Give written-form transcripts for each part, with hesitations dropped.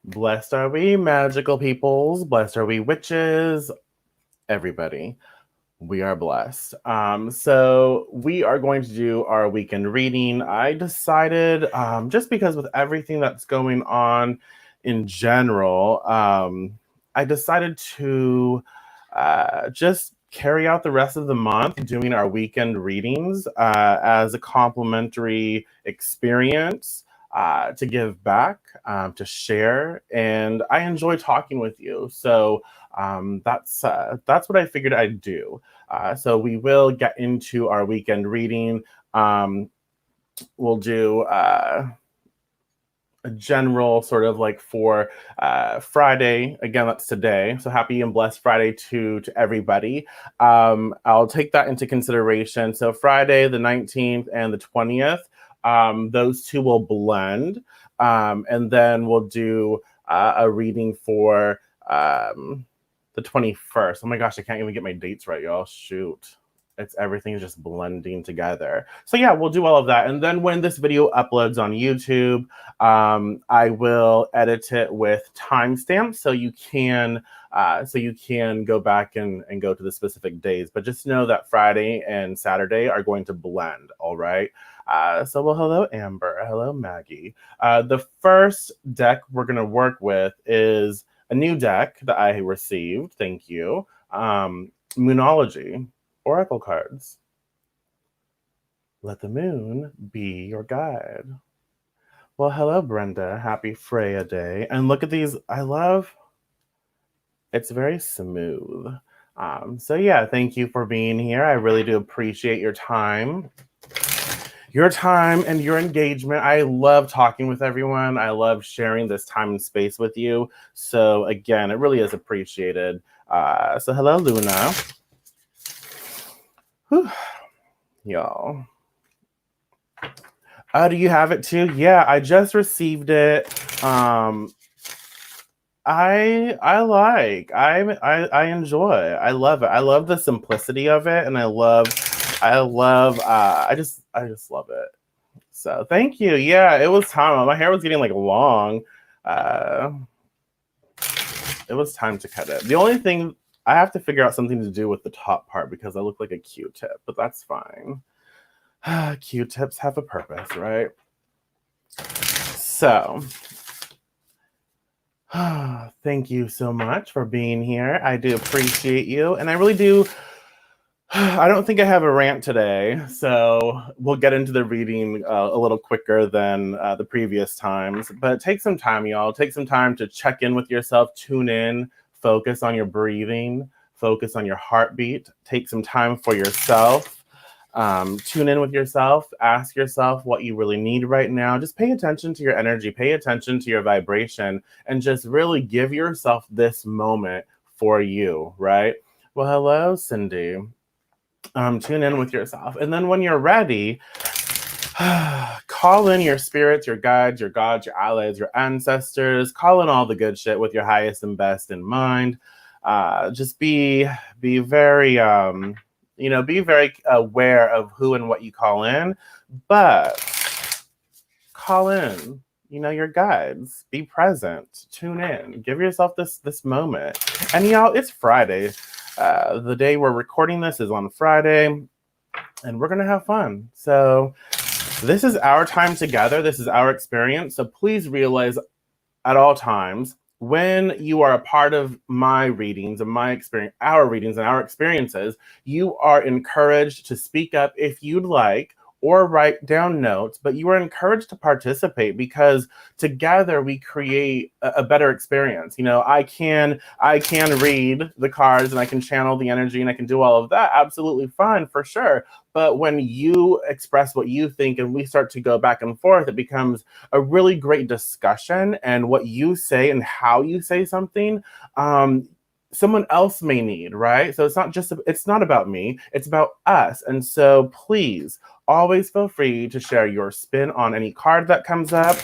Blessed are we, magical peoples. Blessed are we, witches. Everybody, we are blessed. So we are going to do our weekend reading. I decided, just because with everything that's going on in general, I decided to just carry out the rest of the month doing our weekend readings as a complimentary experience to give back, to share, and I enjoy talking with you. So that's what I figured I'd do. So we will get into our weekend reading. We'll do a general sort of like for Friday. Again, that's today. So happy and blessed Friday to everybody. I'll take that into consideration. So Friday, the 19th and the 20th, those two will blend. And then we'll do a reading for the 21st. Oh my gosh, I can't even get my dates right, y'all. Shoot. It's everything's just blending together. So yeah, we'll do all of that. And then when this video uploads on YouTube, I will edit it with timestamps so you can go back and go to the specific days. But just know that Friday and Saturday are going to blend, all right? So well, hello, Amber. Hello, Maggie. The first deck we're going to work with is a new deck that I received. Thank you. Moonology. Oracle cards. Let the moon be your guide. Well, hello, Brenda. Happy Freya Day. And look at these. I love, it's very smooth. So yeah, thank you for being here. I really do appreciate your time and your engagement. I love talking with everyone. I love sharing this time and space with you. So again, it really is appreciated. So hello, Luna. Whew. Y'all. Do you have it too? Yeah, I just received it. I enjoy it. I love it. I love the simplicity of it, and I just love it. So thank you. Yeah, it was time. My hair was getting like long. It was time to cut it. The only thing, I have to figure out something to do with the top part because I look like a Q-tip, but that's fine. Q-tips have a purpose, right? So, thank you so much for being here. I do appreciate you, and I really do. I don't think I have a rant today, so we'll get into the reading a little quicker than the previous times. But take some time, y'all. Take some time to check in with yourself, tune in, focus on your breathing, focus on your heartbeat. Take some time for yourself. Tune in with yourself, ask yourself what you really need right now. Just pay attention to your energy, pay attention to your vibration, and just really give yourself this moment for you, right? Well, hello, Cindy. Tune in with yourself. And then when you're ready, call in your spirits, your guides, your gods, your allies, your ancestors. Call in all the good shit with your highest and best in mind. Just be very... be very aware of who and what you call in, but call in, your guides. Be present. Tune in. Give yourself this moment. And y'all, it's Friday. The day we're recording this is on Friday, and we're gonna have fun. So this is our time together. This is our experience. So please realize at all times, when you are a part of my readings and my experience, our readings and our experiences, you are encouraged to speak up if you'd like, or write down notes, but you are encouraged to participate because together we create a better experience. I can read the cards and I can channel the energy and I can do all of that. Absolutely fine, for sure. But when you express what you think and we start to go back and forth, it becomes a really great discussion. And what you say and how you say something, someone else may need, right? So it's not about me, it's about us. And so please always feel free to share your spin on any card that comes up.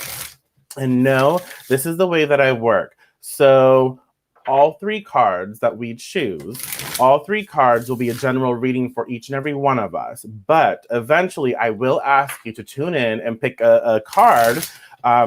And no, this is the way that I work. So all three cards that we choose, all three cards will be a general reading for each and every one of us. But eventually I will ask you to tune in and pick a card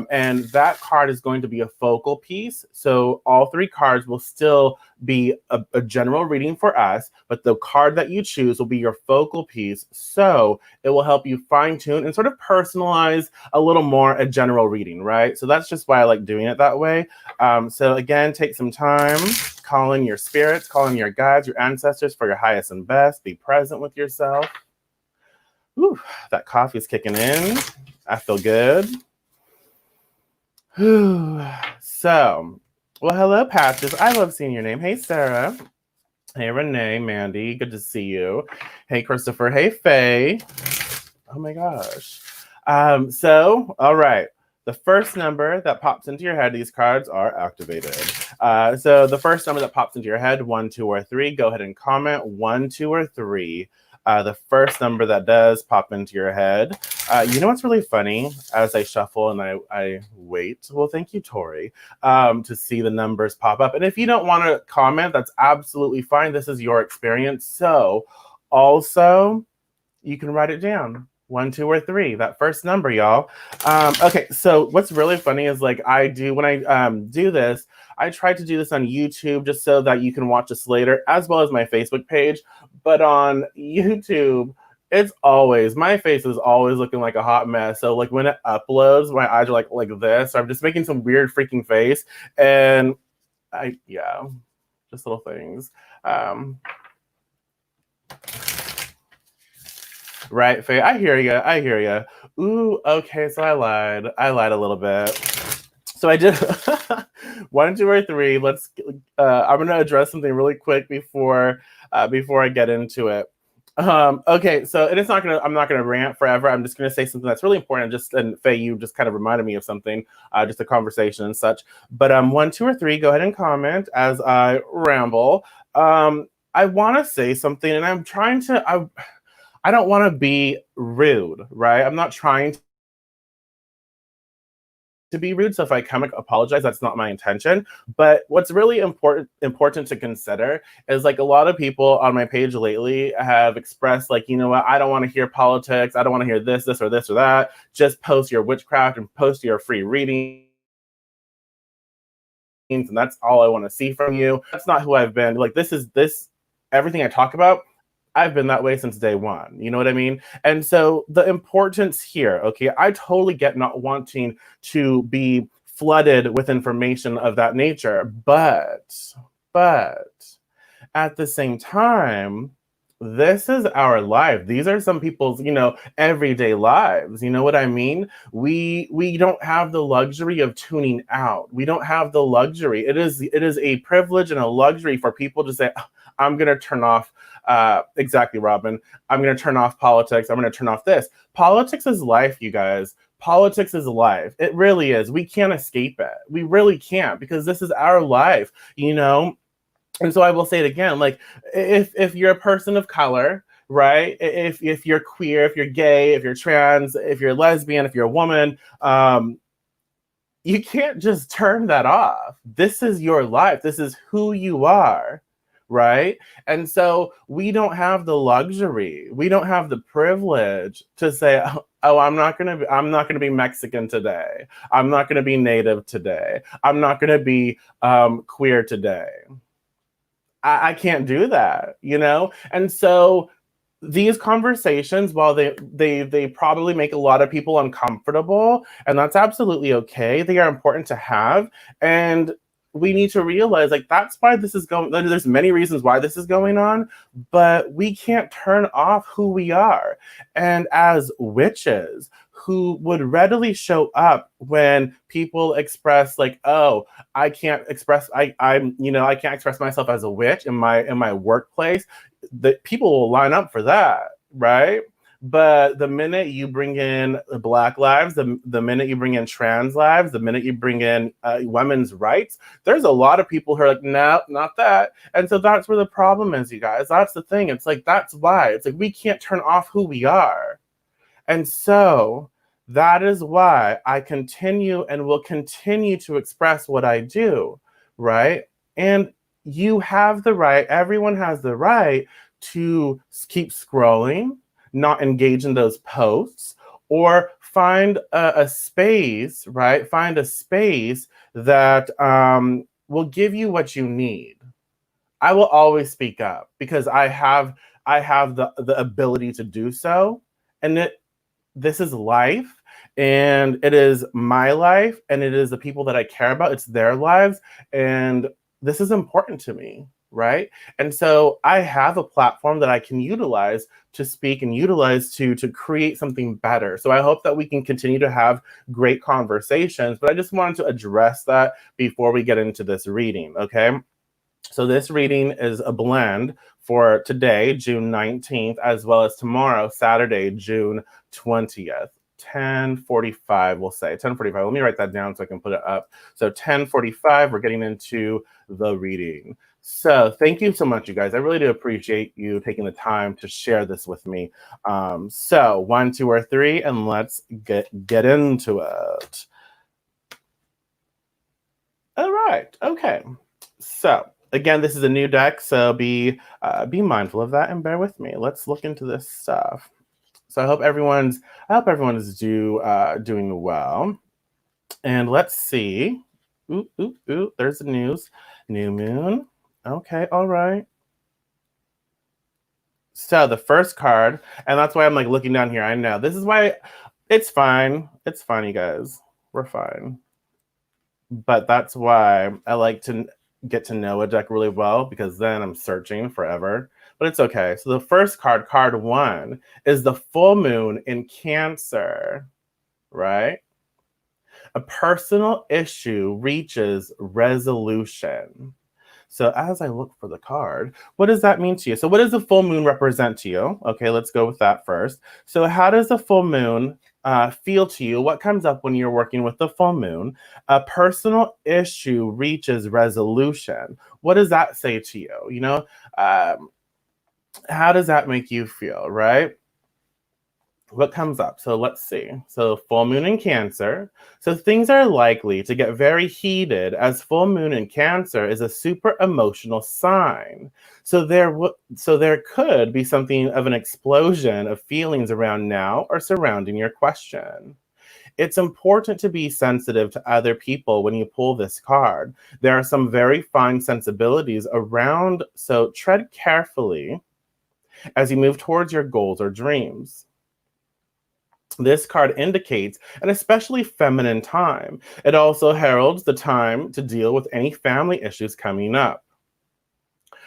And that card is going to be a focal piece. So all 3 cards will still be a general reading for us, but the card that you choose will be your focal piece. So it will help you fine tune and sort of personalize a little more a general reading, right? So that's just why I like doing it that way. So again, take some time, call in your spirits, call in your guides, your ancestors for your highest and best. Be present with yourself. Whew, that coffee is kicking in. I feel good. So, well, hello, Patches. I love seeing your name. Hey, Sarah. Hey, Renee, Mandy. Good to see you. Hey, Christopher. Hey, Faye. Oh my gosh. So, all right. The first number that pops into your head, these cards are activated. So the first number that pops into your head, 1, 2, or 3, go ahead and comment 1, 2, or 3. The first number that does pop into your head. You know what's really funny? As I shuffle and I wait, well, thank you, Tori, to see the numbers pop up. And if you don't want to comment, that's absolutely fine. This is your experience. So also, you can write it down. 1, 2, or 3. That first number, y'all. Okay, so what's really funny is like when I do this, I try to do this on YouTube just so that you can watch this later, as well as my Facebook page. But on YouTube, my face is always looking like a hot mess. So like when it uploads, my eyes are like this. So I'm just making some weird freaking face. And just little things. Right, Faye, I hear you. Ooh, okay, so I lied a little bit. So I did 1, 2, or 3. Let's. I'm gonna address something really quick before I get into it. Okay, so I'm not gonna rant forever. I'm just gonna say something that's really important. And Faye, you just kind of reminded me of something, just a conversation and such. But 1, 2, or 3, go ahead and comment as I ramble. I want to say something, and I'm trying to. I don't want to be rude, right? I'm not trying to be rude. So if I come, apologize. That's not my intention. But what's really important to consider is like a lot of people on my page lately have expressed like, you know what? I don't want to hear politics. I don't want to hear this or this or that. Just post your witchcraft and post your free reading. And that's all I want to see from you. That's not who I've been. Like everything I talk about, I've been that way since day one. You know what I mean? And so the importance here, okay, I totally get not wanting to be flooded with information of that nature, but at the same time, this is our life. These are some people's, everyday lives. You know what I mean? We don't have the luxury of tuning out. We don't have the luxury. It is a privilege and a luxury for people to say, I'm going to turn off, exactly, Robin. I'm going to turn off politics. I'm going to turn off this. Politics is life, you guys. Politics is life. It really is. We can't escape it. We really can't, because this is our life, And so I will say it again, like if you're a person of color, right? If you're queer, if you're gay, if you're trans, if you're lesbian, if you're a woman, you can't just turn that off. This is your life. This is who you are, right? And so we don't have the luxury. We don't have the privilege to say, oh, I'm not gonna be Mexican today. I'm not gonna be Native today. I'm not gonna be queer today. I can't do that, And so these conversations, while they probably make a lot of people uncomfortable, and that's absolutely okay, they are important to have. And we need to realize, like, that's why this is going. There's many reasons why this is going on, but we can't turn off who we are. And as witches who would readily show up when people express like, oh, I can't express myself as a witch in my workplace, that people will line up for that, right? But the minute you bring in Black lives, the minute you bring in trans lives, the minute you bring in women's rights, there's a lot of people who are like, no, not that. And so that's where the problem is, you guys. That's the thing. It's like, that's why. It's like, we can't turn off who we are. And so that is why I continue and will continue to express what I do, right? And you have the right, everyone has the right to keep scrolling, not engage in those posts, or find a space, right? Find a space that will give you what you need. I will always speak up because I have the ability to do so, and this is life, and it is my life, and it is the people that I care about. It's their lives, and this is important to me, right? And so I have a platform that I can utilize to speak and utilize to create something better. So I hope that we can continue to have great conversations, but I just wanted to address that before we get into this reading, okay? So this reading is a blend for today, June 19th, as well as tomorrow, Saturday, June 20th. 10:45, we'll say 10:45. Let me write that down so I can put it up. So 10:45, we're getting into the reading. So thank you so much, you guys. I really do appreciate you taking the time to share this with me. So 1, 2, or 3, and let's get into it. All right. Okay. So again, this is a new deck, so be mindful of that and bear with me. Let's look into this stuff. So I hope everyone is doing well. And let's see. Ooh, ooh, ooh, there's the news. New moon. Okay, all right. So the first card, and that's why I'm like looking down here. I know. This is why it's fine. It's fine, you guys. We're fine. But that's why I like to get to know a deck really well, because then I'm searching forever. But it's okay. So the first card, card 1, is the full moon in Cancer, right? A personal issue reaches resolution. So as I look for the card, what does that mean to you? So what does the full moon represent to you? Okay, let's go with that first. So how does the full moon feel to you? What comes up when you're working with the full moon? A personal issue reaches resolution. What does that say to you? How does that make you feel, right? What comes up? So let's see. So full moon in Cancer. So things are likely to get very heated, as full moon in Cancer is a super emotional sign. So there could be something of an explosion of feelings around now or surrounding your question. It's important to be sensitive to other people when you pull this card. There are some very fine sensibilities around, so tread carefully as you move towards your goals or dreams. This card indicates an especially feminine time. It also heralds the time to deal with any family issues coming up.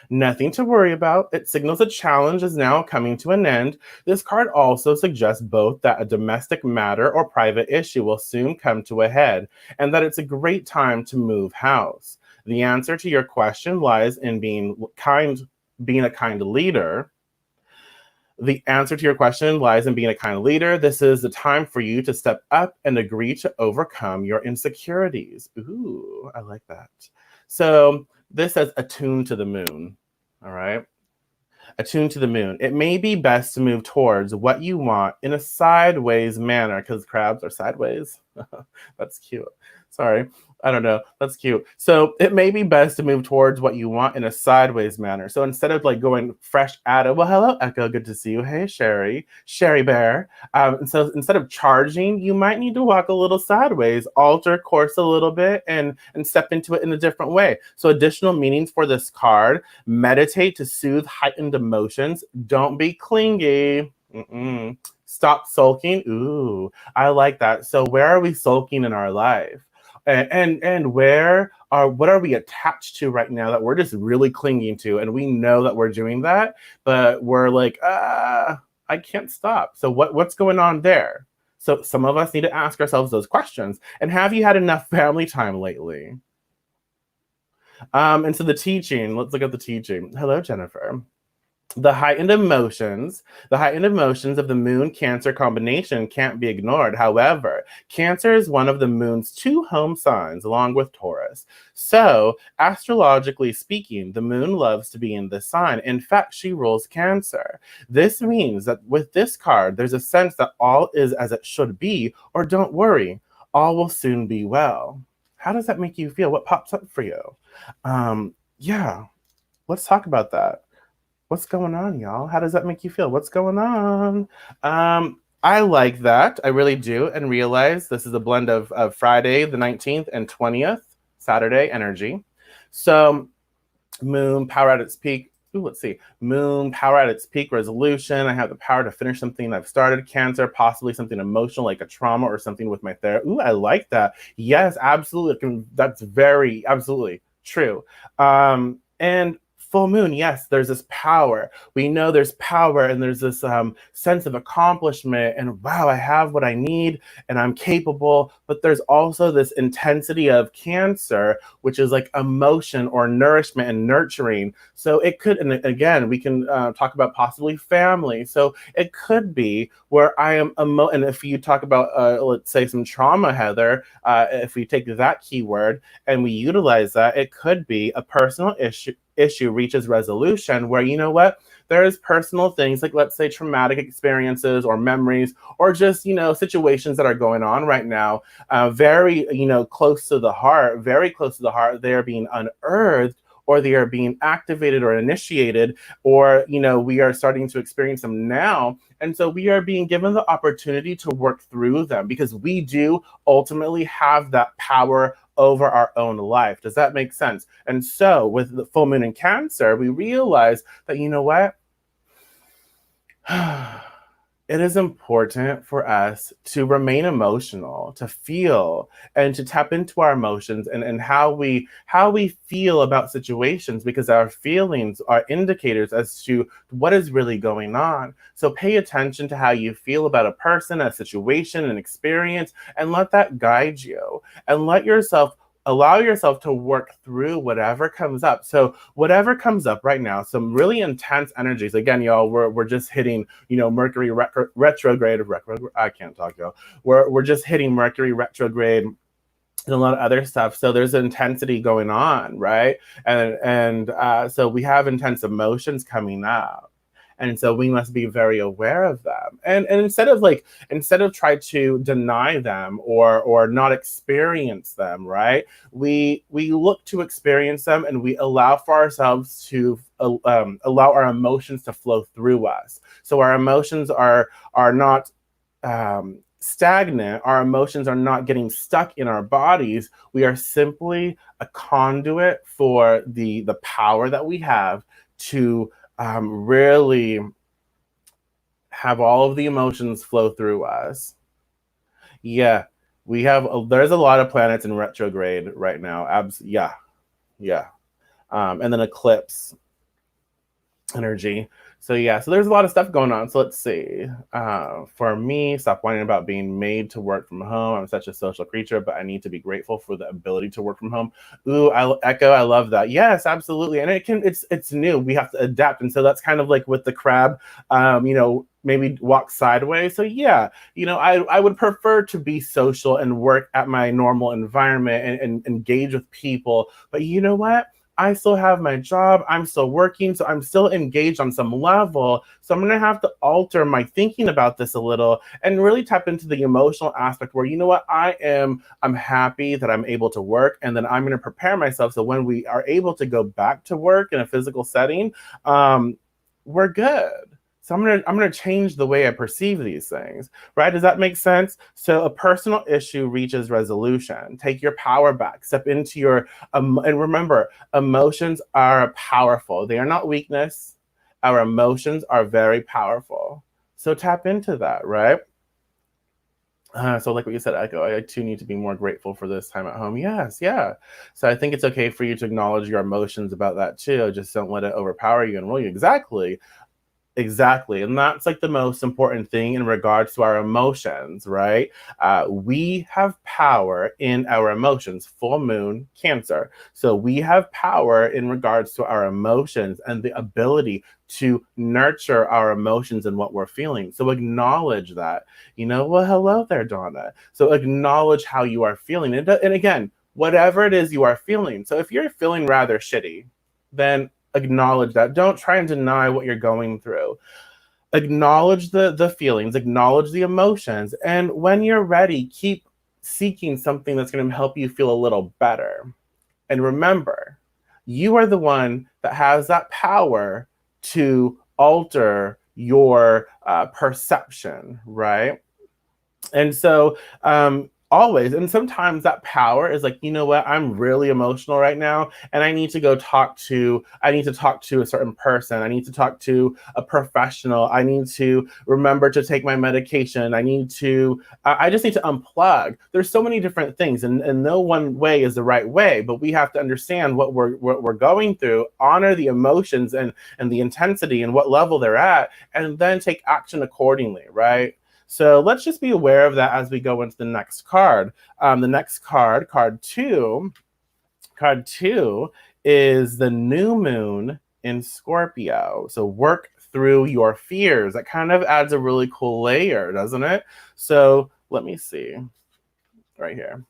Nothing to worry about. It signals a challenge is now coming to an end. This card also suggests both that a domestic matter or private issue will soon come to a head, and that it's a great time to move house. The answer to your question lies in being a kind leader. The answer to your question lies in being a kind leader. This is the time for you to step up and agree to overcome your insecurities. Ooh, I like that. So this says attuned to the moon. All right. Attuned to the moon. It may be best to move towards what you want in a sideways manner, because crabs are sideways. That's cute. Sorry. I don't know. That's cute. So it may be best to move towards what you want in a sideways manner. So instead of like going fresh at it, well, hello, Echo. Good to see you. Hey, Sherry Bear. And so instead of charging, you might need to walk a little sideways, alter course a little bit, and step into it in a different way. So additional meanings for this card: meditate to soothe heightened emotions. Don't be clingy. Stop sulking. Ooh, I like that. So where are we sulking in our life? And what are we attached to right now that we're just really clinging to, and we know that we're doing that, but we're like, I can't stop. So what's going on there? So some of us need to ask ourselves those questions. And have you had enough family time lately? And so the teaching, let's look at the teaching. Hello, Jennifer. The heightened emotions of the moon Cancer combination can't be ignored. However, Cancer is one of the moon's 2 home signs, along with Taurus. So, astrologically speaking, the moon loves to be in this sign. In fact, she rules Cancer. This means that with this card, there's a sense that all is as it should be, or don't worry, all will soon be well. How does that make you feel? What pops up for you? Yeah, let's talk about that. What's going on, y'all? How does that make you feel? What's going on? I like that. I really do. And realize this is a blend of Friday, the 19th, and 20th, Saturday energy. So, moon, power at its peak. Ooh, let's see. Moon, power at its peak, resolution. I have the power to finish something I've started. Cancer, possibly something emotional like a trauma or something with my therapist. Ooh, I like that. Yes, absolutely. That's very, absolutely true. And full moon, yes, there's this power. We know there's power and there's this sense of accomplishment and wow, I have what I need and I'm capable. But there's also this intensity of Cancer, which is like emotion or nourishment and nurturing. So it could, and again, we can talk about possibly family. So it could be where I am, and if you talk about, let's say, some trauma, Heather, if we take that keyword and we utilize that, it could be a personal issue reaches resolution where you know what, there's personal things like, let's say, traumatic experiences or memories or just situations that are going on right now, very close to the heart, very close to the heart. They are being unearthed or they are being activated or initiated, or we are starting to experience them now, and so we are being given the opportunity to work through them because we do ultimately have that power over our own life. Does that make sense? And so with the full moon in Cancer, we realize that you know what, it is important for us to remain emotional, to feel and to tap into our emotions and how we feel about situations, because our feelings are indicators as to what is really going on. So pay attention to how you feel about a person, a situation, an experience, and let that guide you. And allow yourself to work through whatever comes up. So whatever comes up right now, some really intense energies. Again, y'all, we're just hitting, Mercury retrograde. I can't talk, y'all. We're just hitting Mercury retrograde and a lot of other stuff. So there's intensity going on, right? And so we have intense emotions coming up. And so we must be very aware of them. And instead of try to deny them or not experience them, right? We look to experience them and we allow for ourselves to allow our emotions to flow through us. So our emotions are not stagnant. Our emotions are not getting stuck in our bodies. We are simply a conduit for the power that we have to really have all of the emotions flow through us. Yeah, there's a lot of planets in retrograde right now. Yeah, yeah. And then eclipse energy. So yeah, so there's a lot of stuff going on. So let's see. For me, stop whining about being made to work from home. I'm such a social creature, but I need to be grateful for the ability to work from home. Ooh, I love that. Yes, absolutely. And it's new. We have to adapt. And so that's kind of like with the crab, maybe walk sideways. So yeah, I would prefer to be social and work at my normal environment and engage with people. But you know what? I still have my job. I'm still working. So I'm still engaged on some level. So I'm going to have to alter my thinking about this a little and really tap into the emotional aspect where, you know what, I'm happy that I'm able to work. And then I'm going to prepare myself so when we are able to go back to work in a physical setting, we're good. So I'm gonna change the way I perceive these things, right? Does that make sense? So a personal issue reaches resolution. Take your power back. Step into your and remember, emotions are powerful. They are not weakness. Our emotions are very powerful. So tap into that, right? So like what you said, Echo, I too need to be more grateful for this time at home. Yes, yeah. So I think it's okay for you to acknowledge your emotions about that too. Just don't let it overpower you and rule you. Exactly. Exactly. And that's like the most important thing in regards to our emotions, right? We have power in our emotions, full moon, Cancer. So we have power in regards to our emotions and the ability to nurture our emotions and what we're feeling. So acknowledge that, well, hello there, Donna. So acknowledge how you are feeling. And again, whatever it is you are feeling. So if you're feeling rather shitty, then acknowledge that. Don't try and deny what you're going through. Acknowledge the feelings, acknowledge the emotions, and when you're ready, keep seeking something that's going to help you feel a little better. And remember, you are the one that has that power to alter your perception, right? And so, always, and sometimes that power is like, you know what, I'm really emotional right now, and I need to talk to a certain person. I need to talk to a professional. I need to remember to take my medication. I just need to unplug. There's so many different things, and no one way is the right way, but we have to understand what we're going through, honor the emotions and the intensity and what level they're at, and then take action accordingly, right? So let's just be aware of that as we go into the next card. The next card, card two is the new moon in Scorpio. So work through your fears. That kind of adds a really cool layer, doesn't it? So let me see right here.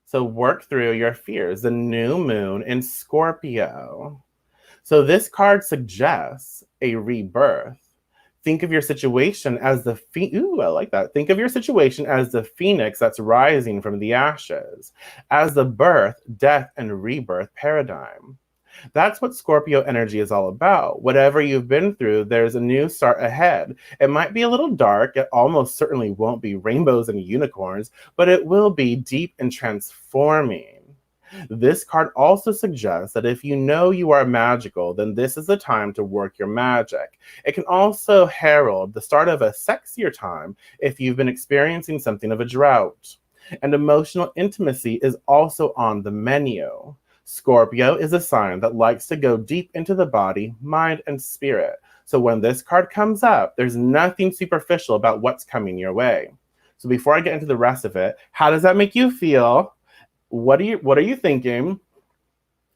So work through your fears. The new moon in Scorpio. So this card suggests a rebirth. Think of your situation as I like that. Think of your situation as the phoenix that's rising from the ashes, as the birth, death, and rebirth paradigm. That's what Scorpio energy is all about. Whatever you've been through, there's a new start ahead. It might be a little dark. It almost certainly won't be rainbows and unicorns, but it will be deep and transforming. This card also suggests that if you know you are magical, then this is the time to work your magic. It can also herald the start of a sexier time if you've been experiencing something of a drought. And emotional intimacy is also on the menu. Scorpio is a sign that likes to go deep into the body, mind, and spirit. So when this card comes up, there's nothing superficial about what's coming your way. So before I get into the rest of it, how does that make you feel? What are you thinking?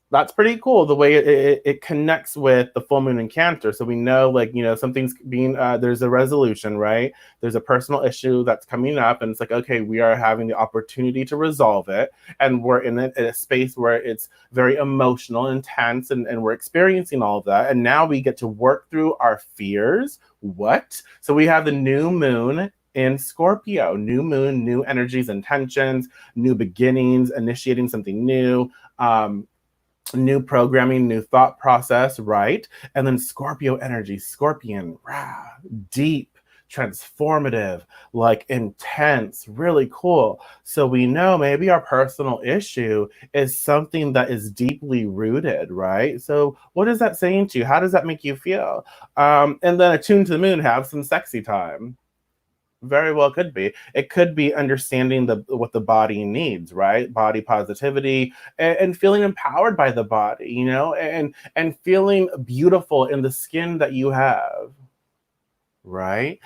That's pretty cool the way it connects with the full moon in Cancer. So we know, like, you know, something's being there's a resolution, right? There's a personal issue that's coming up, and it's like, okay, we are having the opportunity to resolve it, and we're in a space where it's very emotional, intense, and we're experiencing all of that, and now we get to work through our fears. What? So we have the new moon in Scorpio, new moon, new energies, intentions, new beginnings, initiating something new. New programming, new thought process, right? And then Scorpio energy, Scorpion, rah, deep, transformative, like intense, really cool. So we know maybe our personal issue is something that is deeply rooted, right? So what is that saying to you? How does that make you feel? And then attuned to the moon, have some sexy time. Very well could be. It could be understanding what the body needs, right? Body positivity and feeling empowered by the body, you know, and feeling beautiful in the skin that you have, right?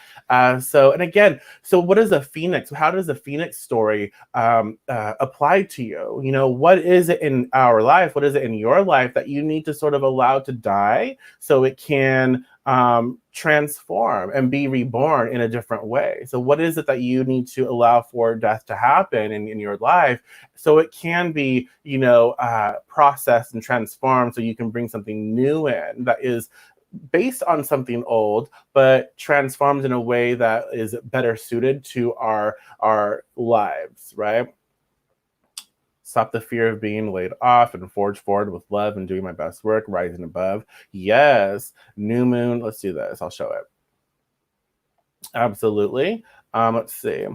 So, and again, so what is a phoenix? How does the phoenix story apply to you? You know, what is it in our life? What is it in your life that you need to sort of allow to die so it can transform and be reborn in a different way? So, what is it that you need to allow for death to happen in your life so it can be, you know, processed and transformed so you can bring something new in that is based on something old, but transformed in a way that is better suited to our lives, right? Stop the fear of being laid off and forge forward with love and doing my best work, rising above. Yes, new moon. Let's do this. I'll show it. Absolutely. Let's see.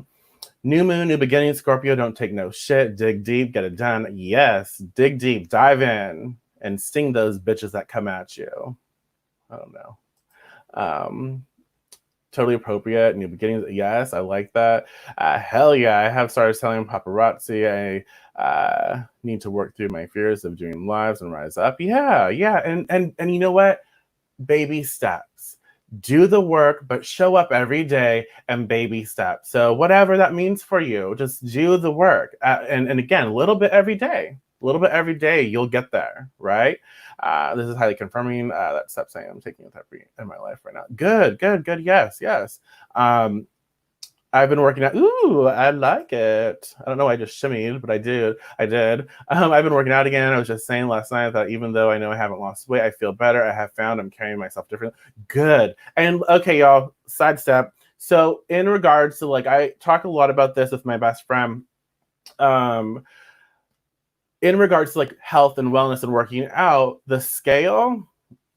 New moon, new beginning. Scorpio, don't take no shit. Dig deep, get it done. Yes, dig deep, dive in, and sting those bitches that come at you. I don't know. Um, totally appropriate. New beginnings. Yes, I like that. Hell yeah, I have started selling paparazzi. I need to work through my fears of doing lives and rise up. Yeah, yeah, and you know what? Baby steps. Do the work, but show up every day and baby steps. So whatever that means for you, just do the work. And again, a little bit every day. A little bit every day, you'll get there, right? This is highly confirming. That step saying I'm taking a therapy in my life right now. Good, good, good. Yes, yes. I've been working out. Ooh, I like it. I don't know why I just shimmied, but I did. I did. I've been working out again. I was just saying last night that even though I know I haven't lost weight, I feel better. I have found I'm carrying myself differently. Good. And okay, y'all, sidestep. So in regards to, like, I talk a lot about this with my best friend. In regards to like health and wellness and working out, the scale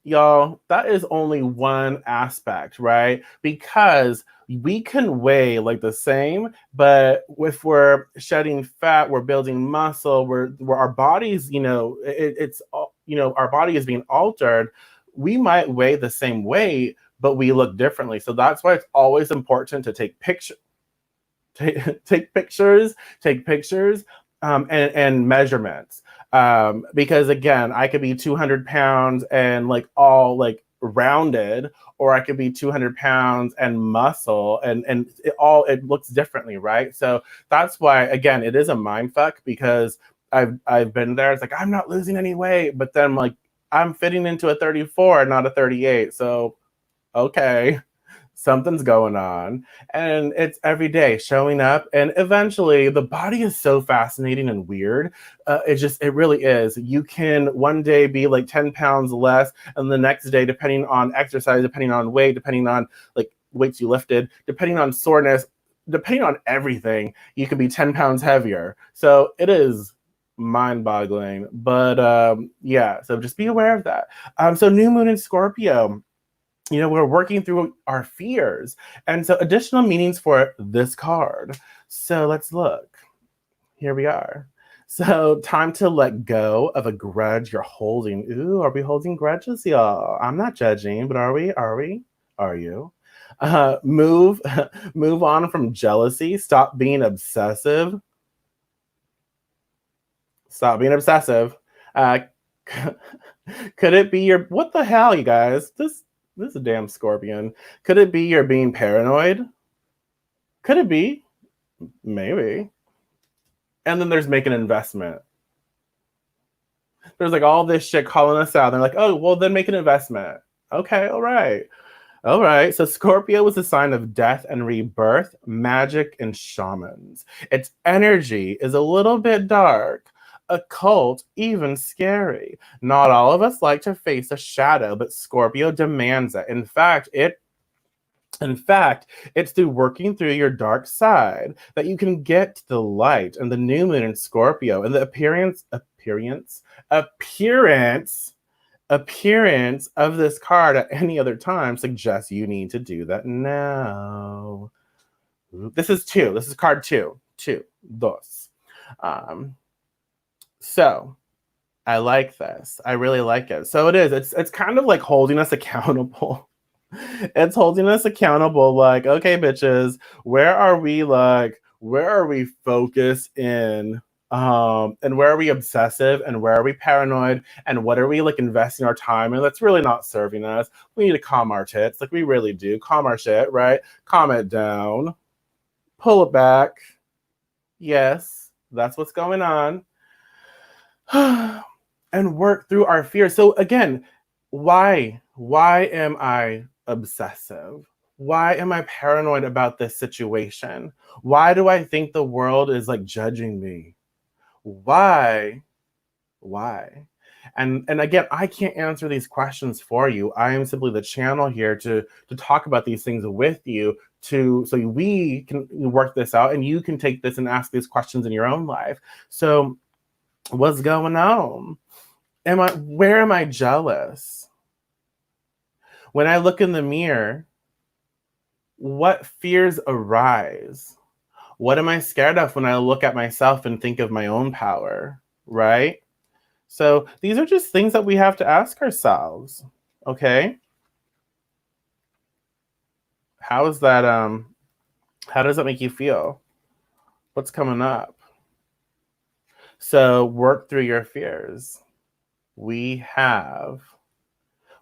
y'all, that is only one aspect, right? Because we can weigh like the same, but if we're shedding fat, we're building muscle, we're our bodies, it's our body is being altered. We might weigh the same weight, but we look differently. So that's why it's always important to take pictures, take pictures, and measurements. Because again, I could be 200 pounds and like all like rounded, or I could be 200 pounds and muscle, and it looks differently, right? So that's why, again, it is a mind fuck, because I've been there. It's like, I'm not losing any weight, but then like I'm fitting into a 34, not a 38. So okay, something's going on. And it's every day showing up, and eventually the body is so fascinating and weird. It really is. You can one day be like 10 pounds less, and the next day, depending on exercise, depending on weight, depending on like weights you lifted, depending on soreness, depending on everything, you can be 10 pounds heavier. So it is mind boggling. But yeah, so just be aware of that. So new moon in Scorpio, we're working through our fears. And so additional meanings for this card. So let's look. Here we are. So time to let go of a grudge you're holding. Ooh, are we holding grudges, y'all? I'm not judging, but are we? Are we? Are you? Move move on from jealousy. Stop being obsessive. Stop being obsessive. Uh, could it be your, what the hell, you guys? This is a damn scorpion. Could it be you're being paranoid? Could it be? Maybe. And then there's make an investment. There's like all this shit calling us out. They're like, oh, well, then make an investment. Okay, all right. All right. So Scorpio is a sign of death and rebirth, magic, and shamans. Its energy is a little bit dark, occult, even scary. Not all of us like to face a shadow, but Scorpio demands it. In fact, it's through working through your dark side that you can get to the light. And the new moon in Scorpio and the appearance of this card at any other time suggests you need to do that now. This is two. This is card two. Two. Dos. Um, so I like this. I really like it. So it is. It's kind of like holding us accountable. It's holding us accountable, like, okay, bitches, where are we focused in, and where are we obsessive, and where are we paranoid, and what are we like investing our time in that's really not serving us? We need to calm our tits, like we really do. Calm our shit, right? Calm it down, pull it back. Yes, that's what's going on. And work through our fears. So again, why am I obsessive? Why am I paranoid about this situation? Why do I think the world is like judging me? Why? Why? And again, I can't answer these questions for you. I am simply the channel here to talk about these things with you, to so we can work this out, and you can take this and ask these questions in your own life. So what's going on? Where am I jealous? When I look in the mirror, what fears arise? What am I scared of when I look at myself and think of my own power, right? So these are just things that we have to ask ourselves. Okay? How is that how does that make you feel? What's coming up? So work through your fears. We have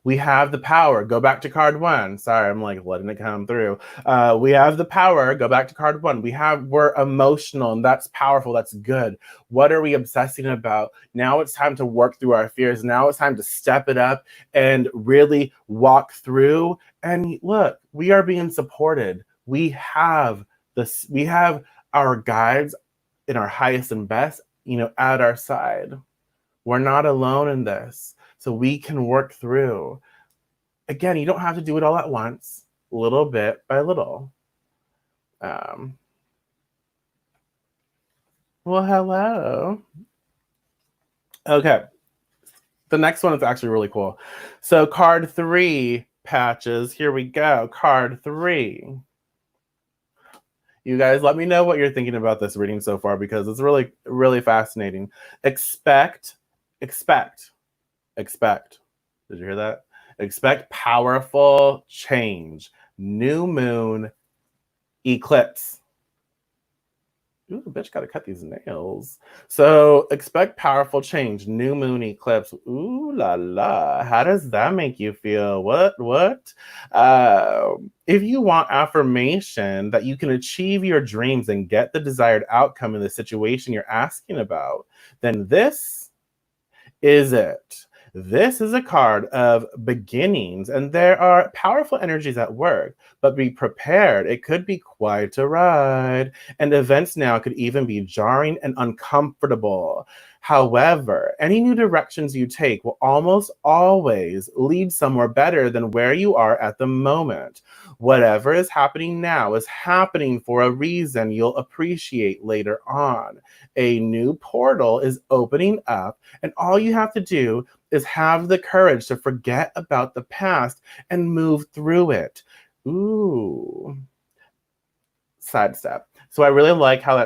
the power. Go back to card one. Sorry, I'm like letting it come through. We have the power. Go back to card one. We're emotional, and that's powerful. That's good. What are we obsessing about? Now it's time to work through our fears. Now it's time to step it up and really walk through. And look, we are being supported. We have this. We have our guides in our highest and best, at our side. We're not alone in this. So we can work through. Again, you don't have to do it all at once, little bit by little. Well, hello. Okay. The next one is actually really cool. So card 3, Patches. Here we go. Card 3. You guys, let me know what you're thinking about this reading so far because it's really, really fascinating. Expect. Did you hear that? Expect powerful change. New moon, eclipse. Ooh, bitch, gotta cut these nails. So expect powerful change. New moon eclipse. Ooh la la. How does that make you feel? What? If you want affirmation that you can achieve your dreams and get the desired outcome in the situation you're asking about, then this is it. This is a card of beginnings, and there are powerful energies at work, but be prepared. It could be quite a ride, and events now could even be jarring and uncomfortable. However, any new directions you take will almost always lead somewhere better than where you are at the moment. Whatever is happening now is happening for a reason you'll appreciate later on. A new portal is opening up, and all you have to do is have the courage to forget about the past and move through it. Ooh. Sidestep. So I really like how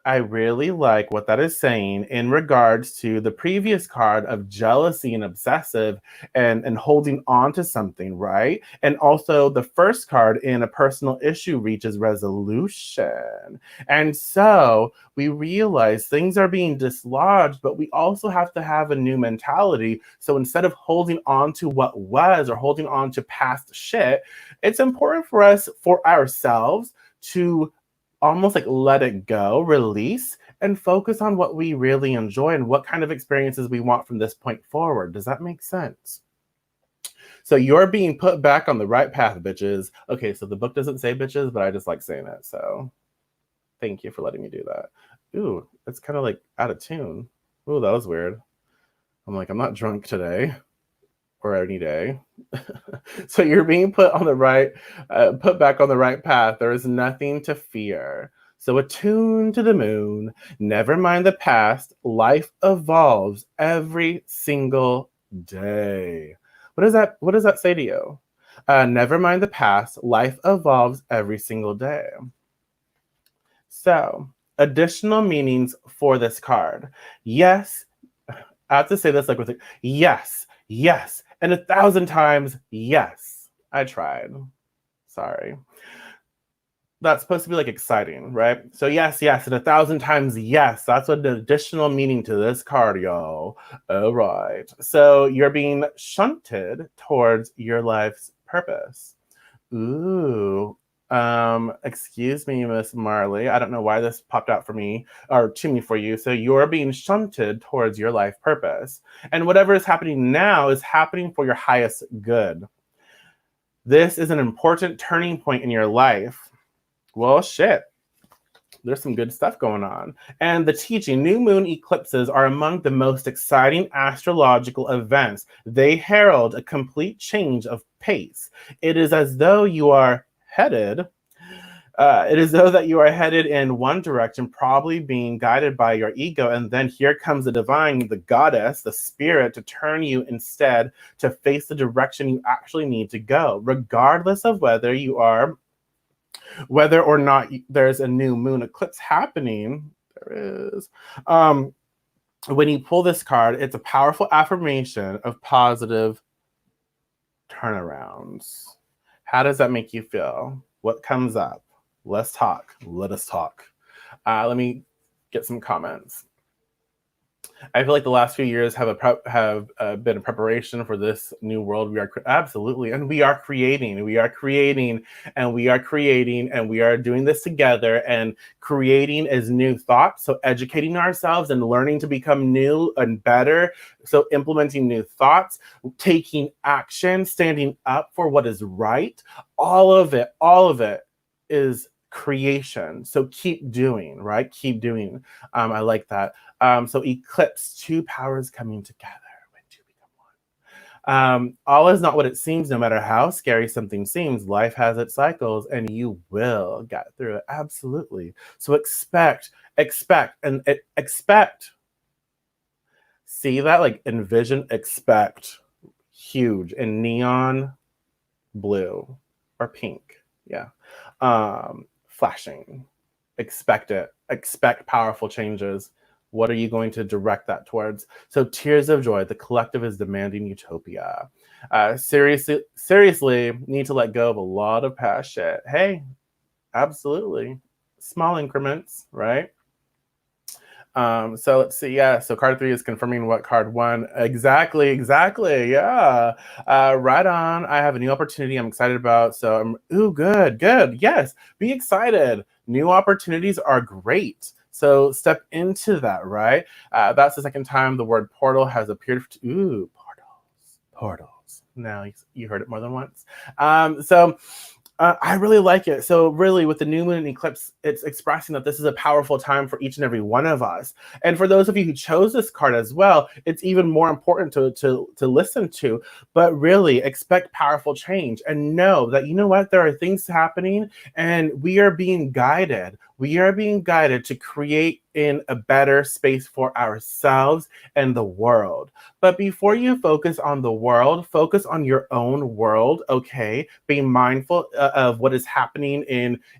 I really like what that is saying in regards to the previous card of jealousy and obsessive and holding on to something, right? And also the first card in a personal issue reaches resolution. And so we realize things are being dislodged, but we also have to have a new mentality. So instead of holding on to what was or holding on to past shit, it's important for us, for ourselves, to almost like let it go, release, and focus on what we really enjoy and what kind of experiences we want from this point forward. Does that make sense? So you're being put back on the right path, bitches. Okay, so the book doesn't say bitches, but I just like saying it. So thank you for letting me do that. Ooh, it's kind of like out of tune. Ooh, that was weird. I'm like, I'm not drunk today or any day. So you're being put back on the right path. There is nothing to fear. So attune to the moon. Never mind the past. Life evolves every single day. What does that say to you? Never mind the past. Life evolves every single day. So additional meanings for this card. Yes, I have to say this like with it. Yes, yes, and 1,000 times yes. I tried. Sorry. That's supposed to be like exciting, right? So yes, yes, and 1,000 times yes. That's an additional meaning to this card, y'all. All right. So you're being shunted towards your life's purpose. Ooh. Excuse me, Miss Marley. I don't know why this popped out for me or to me for you. So you're being shunted towards your life purpose. And whatever is happening now is happening for your highest good. This is an important turning point in your life. Well, shit. There's some good stuff going on. And the teaching, new moon eclipses are among the most exciting astrological events. They herald a complete change of pace. It is as though you are headed in one direction, probably being guided by your ego, and then here comes the divine, the goddess, the spirit, to turn you instead to face the direction you actually need to go, regardless of whether or not there's a new moon eclipse happening. There is. When you pull this card, it's a powerful affirmation of positive turnarounds. How does that make you feel? What comes up? Let's talk. Let us talk. Let me get some comments. I feel like the last few years have been a preparation for this new world we are absolutely, and we are creating, and we are doing this together. And creating is new thoughts, so educating ourselves and learning to become new and better. So implementing new thoughts, taking action, standing up for what is right. All of it is creation. So keep doing, right? Keep doing. I like that. So eclipse, two powers coming together when two become one. All is not what it seems, no matter how scary something seems. Life has its cycles and you will get through it. Absolutely. So expect. See that? Like envision, expect, huge in neon blue or pink. Yeah. Flashing. Expect it. Expect powerful changes. What are you going to direct that towards? So, tears of joy. The collective is demanding utopia. Seriously, need to let go of a lot of past shit. Hey, absolutely. Small increments, right? So let's see. Yeah. So card 3 is confirming what card 1. Exactly. Exactly. Yeah. Right on. I have a new opportunity I'm excited about. So ooh, good. Good. Yes. Be excited. New opportunities are great. So step into that, right? That's the second time the word portal has appeared. Ooh, portals. Portals. Now you heard it more than once. I really like it. So, really, with the new moon and eclipse, it's expressing that this is a powerful time for each and every one of us. And for those of you who chose this card as well, it's even more important to listen to. But really, expect powerful change and know that, you know what, there are things happening and we are being guided. We are being guided to create in a better space for ourselves and the world. But before you focus on the world, focus on your own world, okay? Being mindful of what is happening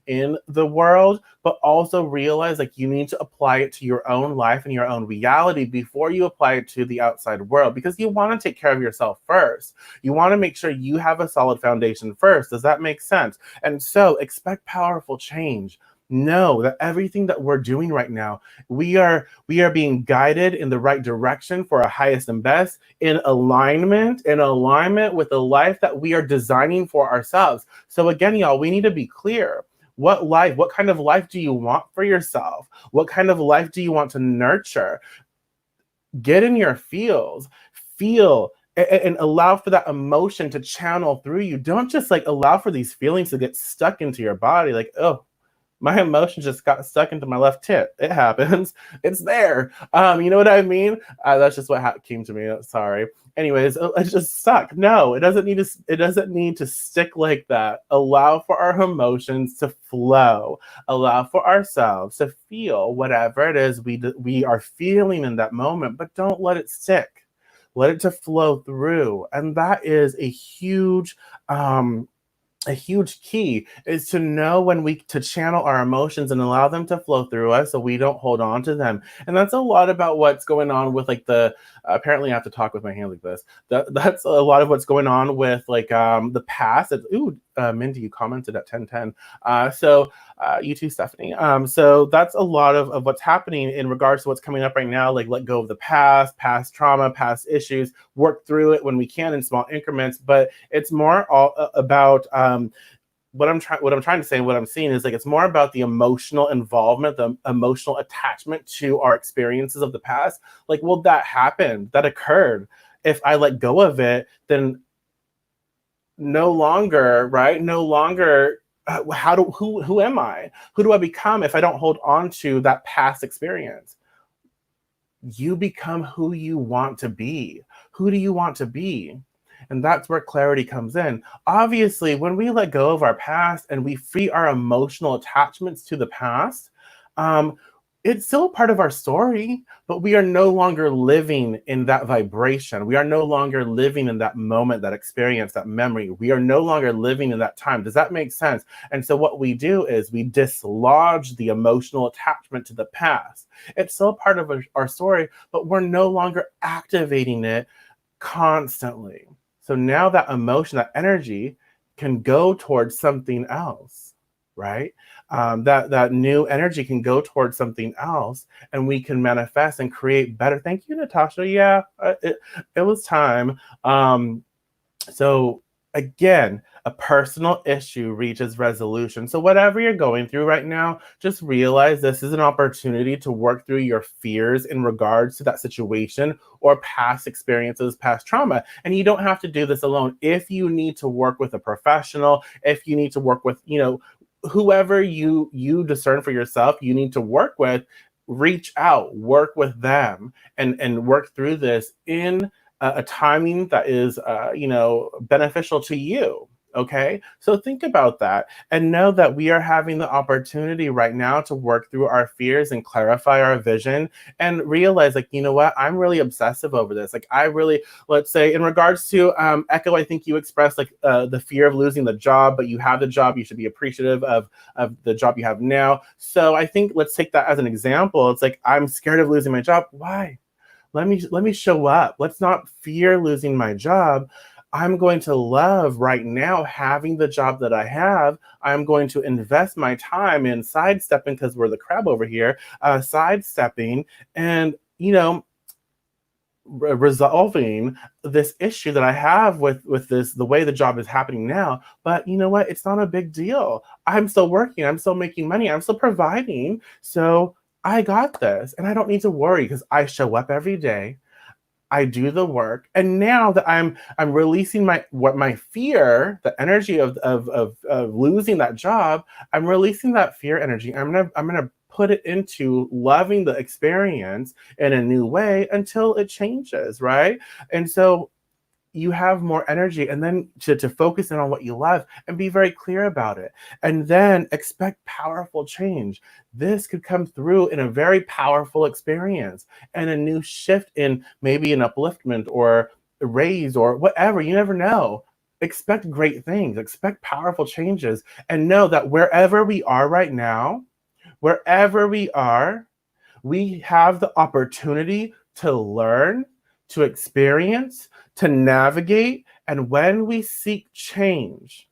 in the world, but also realize like you need to apply it to your own life and your own reality before you apply it to the outside world because you want to take care of yourself first. You want to make sure you have a solid foundation first. Does that make sense? And so expect powerful change. Know that everything that we're doing right now, we are being guided in the right direction for our highest and best in alignment with the life that we are designing for ourselves. So again, y'all, we need to be clear. What kind of life do you want for yourself? What kind of life do you want to nurture? Get in your feels, feel and allow for that emotion to channel through you. Don't just like allow for these feelings to get stuck into your body like, oh, my emotion just got stuck into my left tit. It happens. It's there. You know what I mean? That's just what came to me. Sorry. Anyways, it just stuck. No, it doesn't need to. It doesn't need to stick like that. Allow for our emotions to flow. Allow for ourselves to feel whatever it is we are feeling in that moment, but don't let it stick. Let it to flow through, and that is a huge key is to know when we to channel our emotions and allow them to flow through us so we don't hold on to them. And that's a lot about what's going on with like the apparently I have to talk with my hand like this. That's a lot of what's going on with like the past. Mindy, you commented at 10:10. You too, Stephanie. So that's a lot of what's happening in regards to what's coming up right now. Like let go of the past trauma, past issues, work through it when we can in small increments. But it's more all about what I'm trying to say and what I'm seeing is like it's more about the emotional involvement, the emotional attachment to our experiences of the past. Like, well, that happened, that occurred. If I let go of it, then no longer, right? No longer who am I? Who do I become if I don't hold on to that past experience? You become who you want to be. Who do you want to be? And that's where clarity comes in. Obviously, when we let go of our past and we free our emotional attachments to the past, um, it's still a part of our story, but we are no longer living in that vibration. We are no longer living in that moment, that experience, that memory. We are no longer living in that time. Does that make sense? And so, what we do is we dislodge the emotional attachment to the past. It's still part of our story, but we're no longer activating it constantly. So now that emotion, that energy can go towards something else, right? That new energy can go towards something else, and we can manifest and create better. Thank you, Natasha. Yeah, it was time. So again, a personal issue reaches resolution. So whatever you're going through right now, just realize this is an opportunity to work through your fears in regards to that situation or past experiences, past trauma. And you don't have to do this alone. If you need to work with a professional, if you need to work with, whoever you discern for yourself, you need to work with, reach out, work with them and work through this in a timing that is beneficial to you. Okay, so think about that and know that we are having the opportunity right now to work through our fears and clarify our vision and realize, like, you know what, I'm really obsessive over this. Like, I really, let's say, in regards to Echo, I think you expressed like the fear of losing the job, but you have the job, you should be appreciative of the job you have now. So I think let's take that as an example. It's like, I'm scared of losing my job. Why? Let me show up. Let's not fear losing my job. I'm going to love right now having the job that I have. I'm going to invest my time in sidestepping, because we're the crab over here, sidestepping and, resolving this issue that I have with this, the way the job is happening now. But you know what? It's not a big deal. I'm still working. I'm still making money. I'm still providing. So I got this, and I don't need to worry because I show up every day. I do the work, and now that I'm releasing my fear, the energy of losing that job. I'm releasing that fear energy. I'm gonna put it into loving the experience in a new way until it changes, right? And so you have more energy, and then to focus in on what you love and be very clear about it, and then expect powerful change. This could come through in a very powerful experience and a new shift in maybe an upliftment or a raise or whatever. You never know. Expect great things, expect powerful changes, and know that wherever we are right now, wherever we are, we have the opportunity to learn, to experience, to navigate. And when we seek change,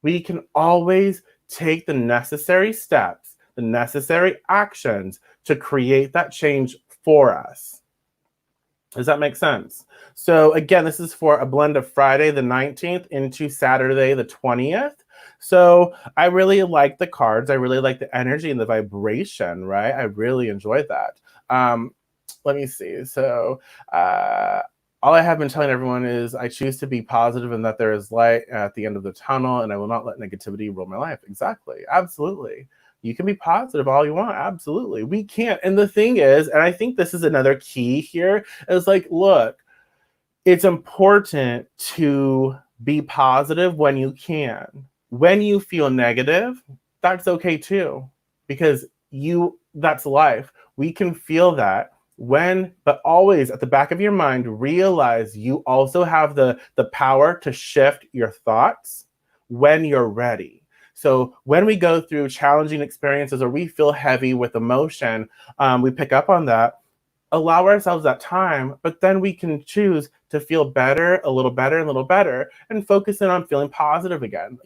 we can always take the necessary steps, the necessary actions to create that change for us. Does that make sense? So again, this is for a blend of Friday the 19th into Saturday the 20th. So I really like the cards. I really like the energy and the vibration, right? I really enjoyed that. Let me see. So all I have been telling everyone is I choose to be positive and that there is light at the end of the tunnel, and I will not let negativity rule my life. Exactly. Absolutely. You can be positive all you want. Absolutely. We can't. And the thing is, and I think this is another key here, is like, look, it's important to be positive when you can. When you feel negative, that's okay too, because that's life. We can feel that but always at the back of your mind, realize you also have the power to shift your thoughts when you're ready. So when we go through challenging experiences or we feel heavy with emotion, we pick up on that, allow ourselves that time, but then we can choose to feel better, a little better, a little better, and focus in on feeling positive again.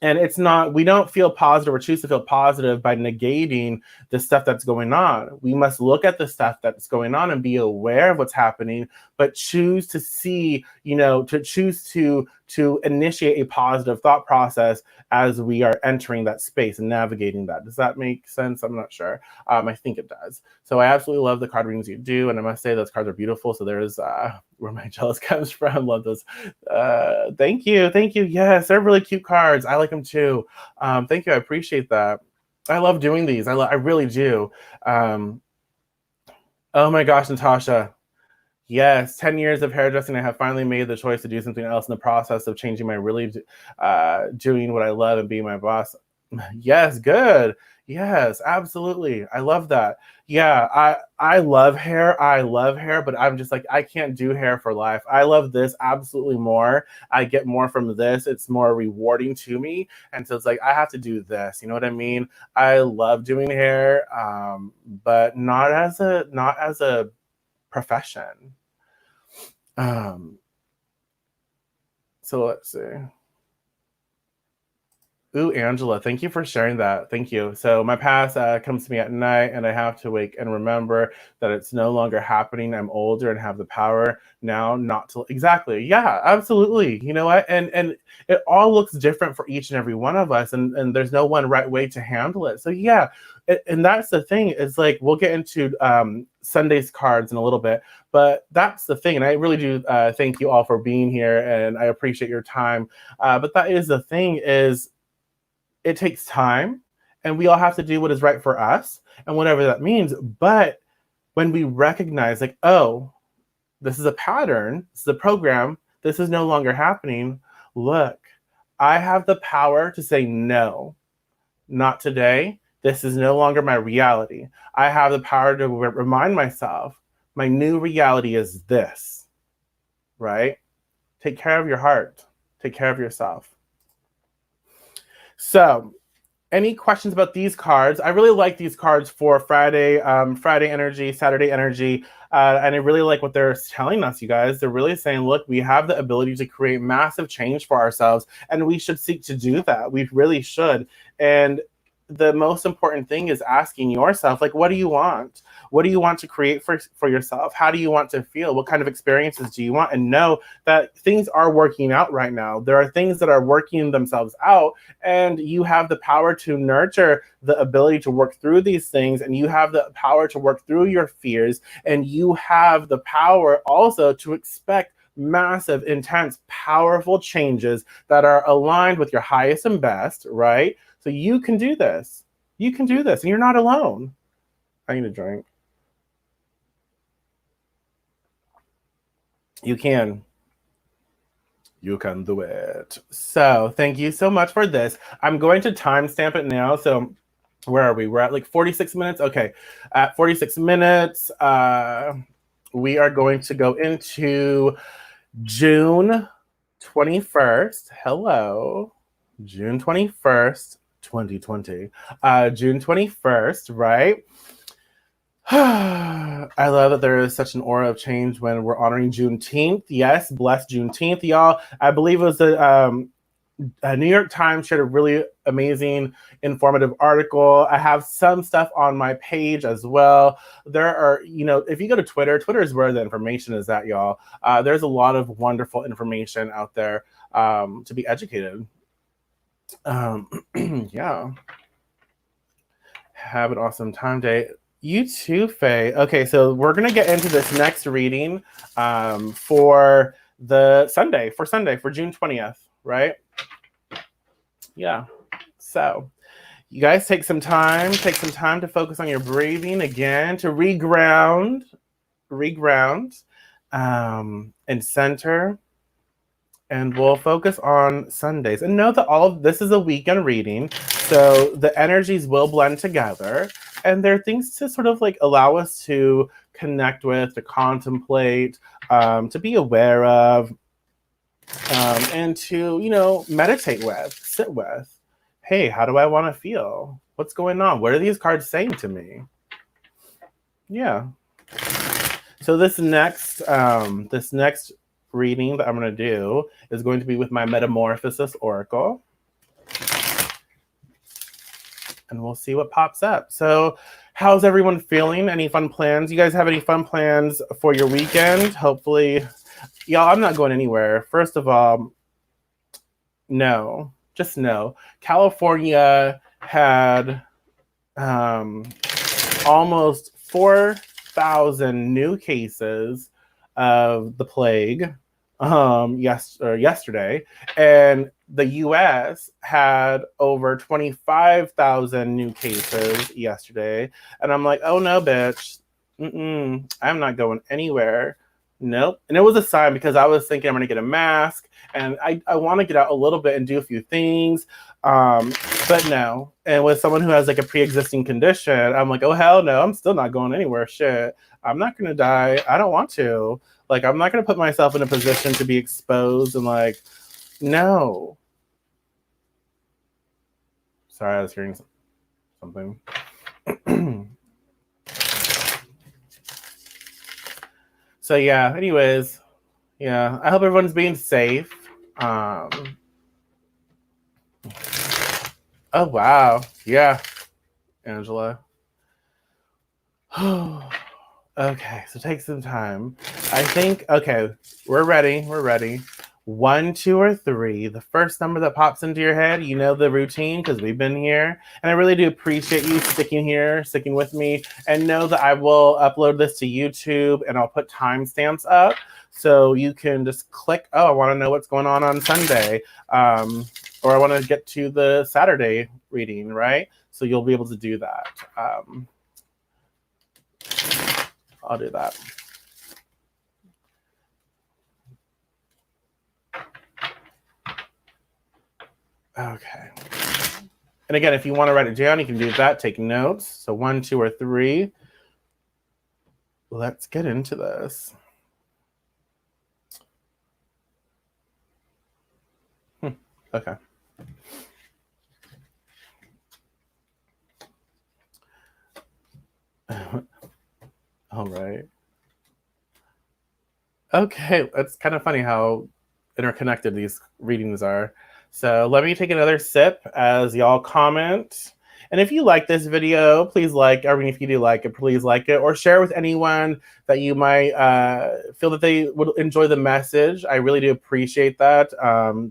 And it's not, we don't feel positive or choose to feel positive by negating the stuff that's going on. We must look at the stuff that's going on and be aware of what's happening, but choose to see, to choose to initiate a positive thought process as we are entering that space and navigating that. Does that make sense? I'm not sure. I think it does. So I absolutely love the card readings you do, and I must say those cards are beautiful. So there's where my jealous comes from. Love those. Thank you. Yes, they're really cute cards. I like them too. Thank you. I appreciate that. I love doing these. I really do. Oh my gosh, Natasha. Yes, 10 years of hairdressing. I have finally made the choice to do something else in the process of changing my really doing what I love and being my boss. Yes, good. Yes, absolutely. I love that. Yeah, I love hair. I love hair, but I'm just like, I can't do hair for life. I love this absolutely more. I get more from this. It's more rewarding to me. And so it's like I have to do this. You know what I mean? I love doing hair, but not as a profession. So let's see. Ooh, Angela, thank you for sharing that. Thank you. So my past comes to me at night, and I have to wake and remember that it's no longer happening. I'm older and have the power now not to. Exactly. Yeah, absolutely. You know what? And it all looks different for each and every one of us, and there's no one right way to handle it. So yeah, and that's the thing. Is like we'll get into Sunday's cards in a little bit, but that's the thing. And I really do thank you all for being here, and I appreciate your time. But that is the thing. Is it takes time, and we all have to do what is right for us and whatever that means. But when we recognize, like, oh, this is a pattern, this is a program, this is no longer happening, look, I have the power to say no, not today. This is no longer my reality. I have the power to remind myself my new reality is this, right? Take care of your heart. Take care of yourself. So, any questions about these cards? I really like these cards for Friday energy, Saturday energy, and I really like what they're telling us, you guys. They're really saying, look, we have the ability to create massive change for ourselves, and we should seek to do that. We really should. And the most important thing is asking yourself, like, what do you want? What do you want to create for yourself? How do you want to feel? What kind of experiences do you want? And know that things are working out right now. There are things that are working themselves out, and you have the power to nurture the ability to work through these things, and you have the power to work through your fears, and you have the power also to expect massive, intense, powerful changes that are aligned with your highest and best, right? So you can do this. You can do this, and you're not alone. I need a drink. You can. You can do it. So thank you so much for this. I'm going to timestamp it now. So where are we? We're at like 46 minutes. Okay. At 46 minutes, we are going to go into June 21st. Hello. June 21st, 2020. June 21st, right? I love that there is such an aura of change when we're honoring Juneteenth. Yes, bless Juneteenth, y'all. I believe it was the New York Times shared a really amazing, informative article. I have some stuff on my page as well. There are, if you go to Twitter, Twitter is where the information is at, y'all. There's a lot of wonderful information out there to be educated. Yeah. Have an awesome time day. You too, Faye. Okay, so we're gonna get into this next reading for Sunday, for June 20th, right? Yeah. So you guys take some time to focus on your breathing again, to reground, and center. And we'll focus on Sundays. And know that all of this is a weekend reading, so the energies will blend together. And there are things to sort of like allow us to connect with, to contemplate, to be aware of, and to, meditate with, sit with. Hey, how do I want to feel? What's going on? What are these cards saying to me? Yeah. So this next reading that I'm going to do is going to be with my Metamorphosis Oracle. And we'll see what pops up. So how's everyone feeling? Any fun plans? You guys have any fun plans for your weekend? Hopefully, y'all, I'm not going anywhere. First of all, no, just no. California had almost 4,000 new cases of the plague yesterday, and the US had over 25,000 new cases yesterday. And I'm like, oh no, bitch. I'm not going anywhere. Nope. And it was a sign, because I was thinking I'm going to get a mask, and I want to get out a little bit and do a few things. But no. And with someone who has like a pre-existing condition, I'm like, oh hell no, I'm still not going anywhere. Shit. I'm not going to die. I don't want to. Like, I'm not going to put myself in a position to be exposed and like, no. Sorry, I was hearing something. So yeah, anyways, yeah, I hope everyone's being safe. Oh wow, yeah, Angela. Okay, so take some time. I think, okay, we're ready. 1, 2, or 3. The first number that pops into your head, you know the routine, because we've been here. And I really do appreciate you sticking with me. And know that I will upload this to YouTube, and I'll put timestamps up. So you can just click, oh, I want to know what's going on Sunday. Or I want to get to the Saturday reading, right? So you'll be able to do that. I'll do that. Okay. And again, if you want to write it down, you can do that. Take notes. So 1, 2, or 3. Let's get into this. Okay. All right. Okay, it's kind of funny how interconnected these readings are. So let me take another sip as y'all comment. And if you like this video, please like. I mean, if you do like it, please like it or share with anyone that you might feel that they would enjoy the message. I really do appreciate that.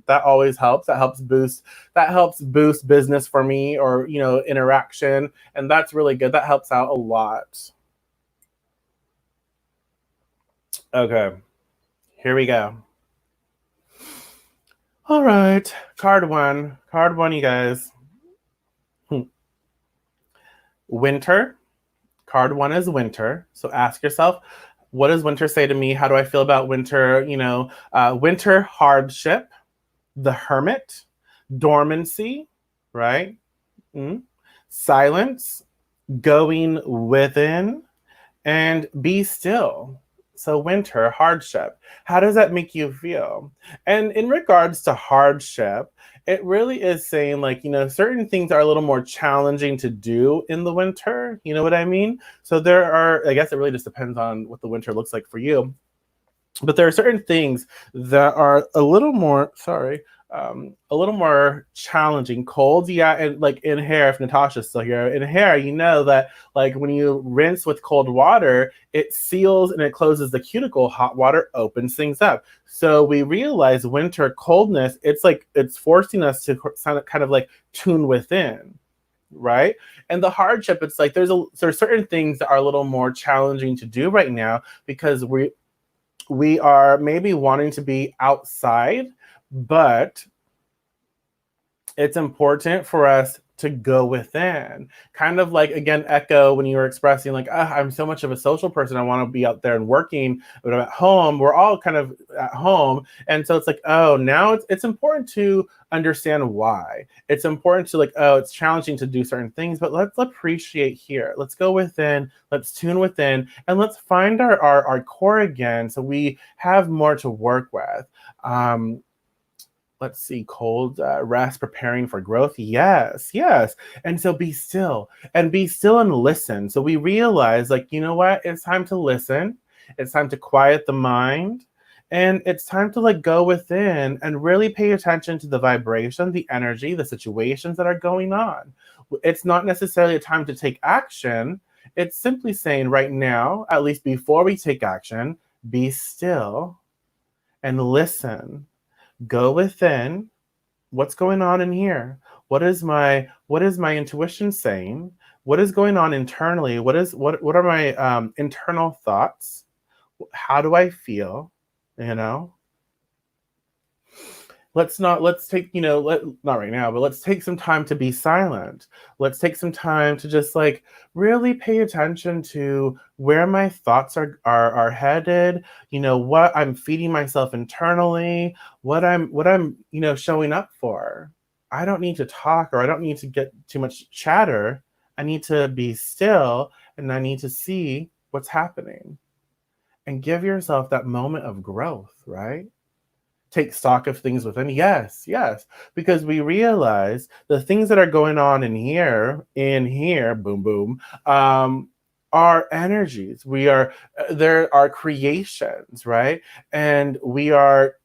That always helps. That helps boost business for me, or interaction, and that's really good. That helps out a lot. Okay, here we go. All right, card one, you guys. Winter. Card one is winter. So ask yourself, what does winter say to me? How do I feel about winter? Winter hardship, the hermit, dormancy, right? Silence, going within, and be still. So winter hardship, how does that make you feel? And in regards to hardship, it really is saying, like, certain things are a little more challenging to do in the winter. You know what I mean? So there are, I guess it really just depends on what the winter looks like for you. But there are certain things that are a little more, a little more challenging. Cold, yeah, and like in hair, if Natasha's still here, in hair, that like when you rinse with cold water, it seals and it closes the cuticle. Hot water opens things up. So we realize winter coldness, it's like it's forcing us to kind of like tune within, right? And the hardship, it's like there's certain things that are a little more challenging to do right now because we are maybe wanting to be outside, but it's important for us to go within. Kind of like, again, Echo, when you were expressing like, I'm so much of a social person, I want to be out there and working, but I'm at home. We're all kind of at home. And so it's like, now it's important to understand why. It's important to like, it's challenging to do certain things, but let's appreciate here. Let's go within, let's tune within, and let's find our core again so we have more to work with. Let's see, cold rest, preparing for growth. Yes. And so be still and listen. So we realize, like, you know what? It's time to listen. It's time to quiet the mind. And it's time to like go within and really pay attention to the vibration, the energy, the situations that are going on. It's not necessarily a time to take action. It's simply saying right now, at least before we take action, be still and listen. Go within. What's going on in here? What is my intuition saying? What is going on internally? What are my internal thoughts? How do I feel? Let's take, not right now, but let's take some time to be silent. Let's take some time to just like really pay attention to where my thoughts are headed, what I'm feeding myself internally, what I'm showing up for. I don't need to talk, or I don't need to get too much chatter. I need to be still, and I need to see what's happening and give yourself that moment of growth, right? Take stock of things within. Yes, because we realize the things that are going on in here, boom, boom, are energies. We are there are creations, right? And we are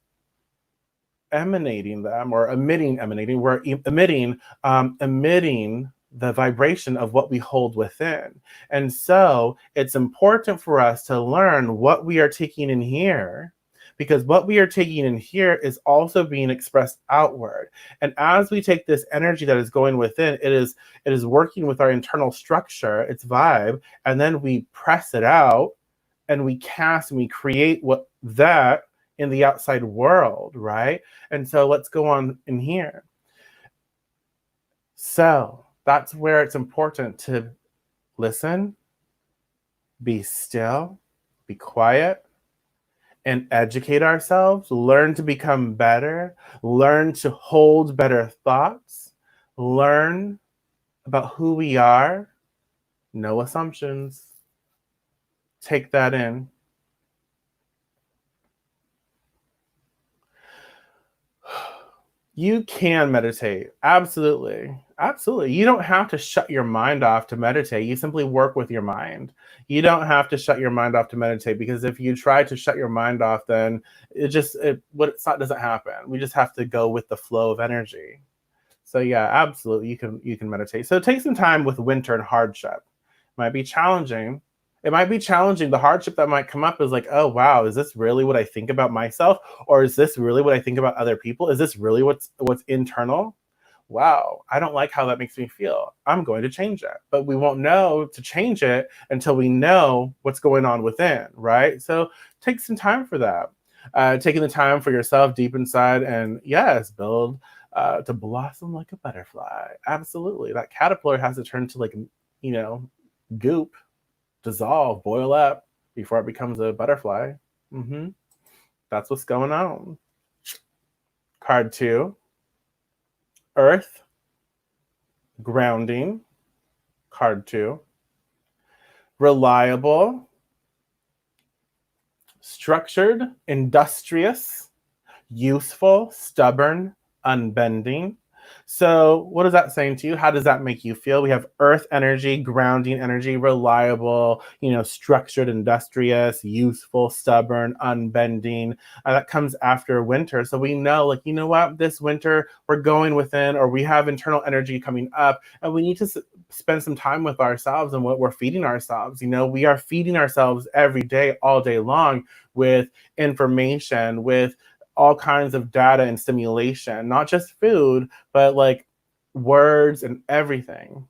emanating them, or emanating. We're emitting the vibration of what we hold within. And so it's important for us to learn what we are taking in here, because what we are taking in here is also being expressed outward. And as we take this energy that is going within, it is working with our internal structure, its vibe, and then we press it out and we cast and we create what that in the outside world, right? And so let's go on in here. So that's where it's important to listen, be still, be quiet, and educate ourselves, learn to become better, learn to hold better thoughts, learn about who we are. No assumptions. Take that in. You can meditate. Absolutely. Absolutely. You don't have to shut your mind off to meditate. You simply work with your mind. You don't have to shut your mind off to meditate, because if you try to shut your mind off, then it doesn't happen. We just have to go with the flow of energy. So yeah, absolutely, you can meditate. So take some time with winter and hardship. Might be challenging. It might be challenging. The hardship that might come up is like, oh wow, is this really what I think about myself, or is this really what I think about other people? Is this really what's internal? Wow, I don't like how that makes me feel. I'm going to change it. But we won't know to change it until we know what's going on within, right? So take some time for that. Taking the time for yourself deep inside, and yes, build to blossom like a butterfly. Absolutely. That caterpillar has to turn to, like, you know, goop, dissolve, boil up before it becomes a butterfly. hmm That's what's going on. Card 2, Earth, grounding. Card 2, reliable, structured, industrious, useful, stubborn, unbending. So, what is that saying to you? How does that make you feel? We have earth energy, grounding energy, reliable, structured, industrious, useful, stubborn, unbending. That comes after winter. So we know, like, you know what? This winter, we're going within, or we have internal energy coming up, and we need to spend some time with ourselves and what we're feeding ourselves. We are feeding ourselves every day, all day long, with information, with all kinds of data and stimulation, not just food, but like words and everything,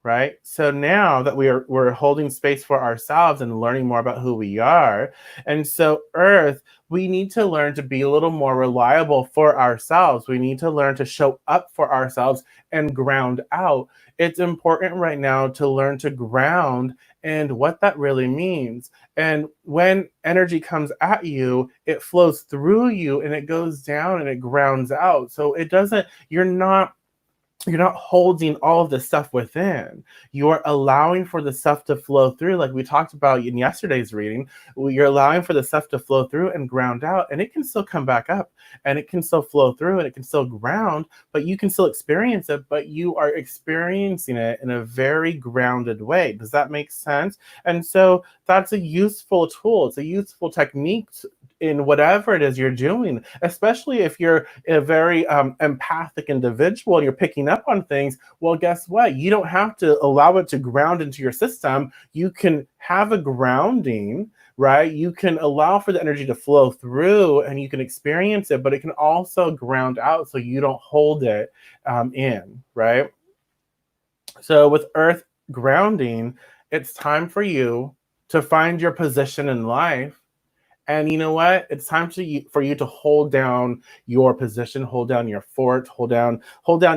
right? So now that we're holding space for ourselves and learning more about who we are, and so Earth, we need to learn to be a little more reliable for ourselves. We need to learn to show up for ourselves and ground out. It's important right now to learn to ground and what that really means. And when energy comes at you, it flows through you and it goes down and it grounds out. So it doesn't, you're not holding all of the stuff within. You're allowing for the stuff to flow through, like we talked about in yesterday's reading. You're allowing for the stuff to flow through and ground out, and it can still come back up, and it can still flow through, and it can still ground, but you can still experience it, but you are experiencing it in a very grounded way. Does that make sense? And so that's a useful tool. It's a useful technique in whatever it is you're doing, especially if you're a very empathic individual and you're picking up on things. Well, guess what? You don't have to allow it to ground into your system. You can have a grounding, right? You can allow for the energy to flow through and you can experience it, but it can also ground out so you don't hold it in, right? So with Earth grounding, it's time for you to find your position in life. And you know what? It's time for you to hold down your position, hold down your fort, hold down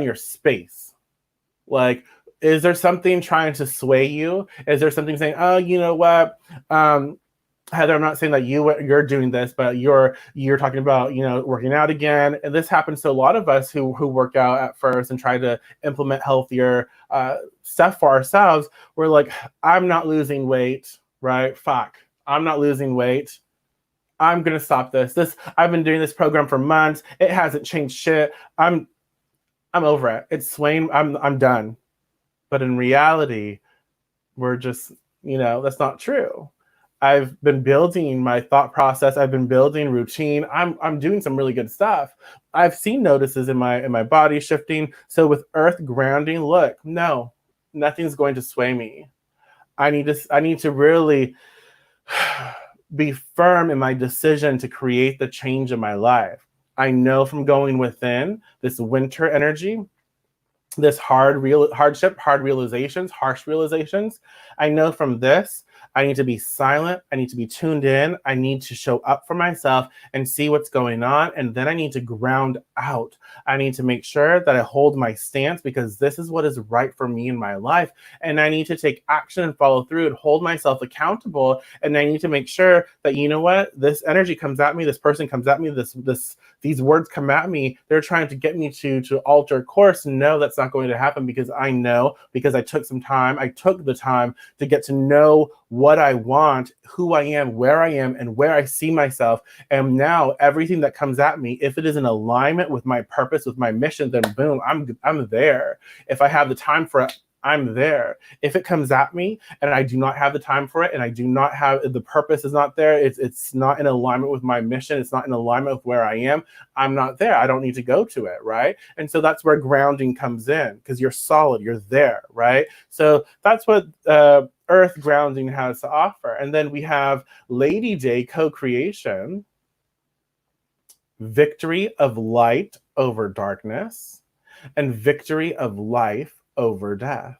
your space. Like, is there something trying to sway you? Is there something saying, oh, you know what? Heather, I'm not saying that you're doing this, but you're talking about, working out again. And this happens to a lot of us who work out at first and try to implement healthier stuff for ourselves. We're like, I'm not losing weight, right? Fuck, I'm not losing weight. I'm gonna stop this. I've been doing this program for months. It hasn't changed shit. I'm over it. It's swaying. I'm done. But in reality, we're just, that's not true. I've been building my thought process. I've been building routine. I'm doing some really good stuff. I've seen notices in my body shifting. So with Earth grounding, look, no, nothing's going to sway me. I need to really be firm in my decision to create the change in my life. I know from going within this winter energy, this hardship, hard realizations, harsh realizations. I know from this I need to be silent. I need to be tuned in. I need to show up for myself and see what's going on. And then I need to ground out. I need to make sure that I hold my stance because this is what is right for me in my life. And I need to take action and follow through and hold myself accountable. And I need to make sure that, you know what, this energy comes at me, this person comes at me, these words come at me, they're trying to get me to alter course. No, that's not going to happen because I know, because I took the time to get to know what I want, who I am, and where I see myself. And now everything that comes at me, if it is in alignment with my purpose, with my mission, then boom, I'm there. If I have the time for it, I'm there. If it comes at me and I do not have the time for it, and I do not have, the purpose is not there, it's not in alignment with my mission, it's not in alignment with where I am, I'm not there. I don't need to go to it, right? And so that's where grounding comes in, because you're solid, you're there, right? So that's what Earth grounding has to offer. And then we have Lady Day co-creation, victory of light over darkness, and victory of life over death.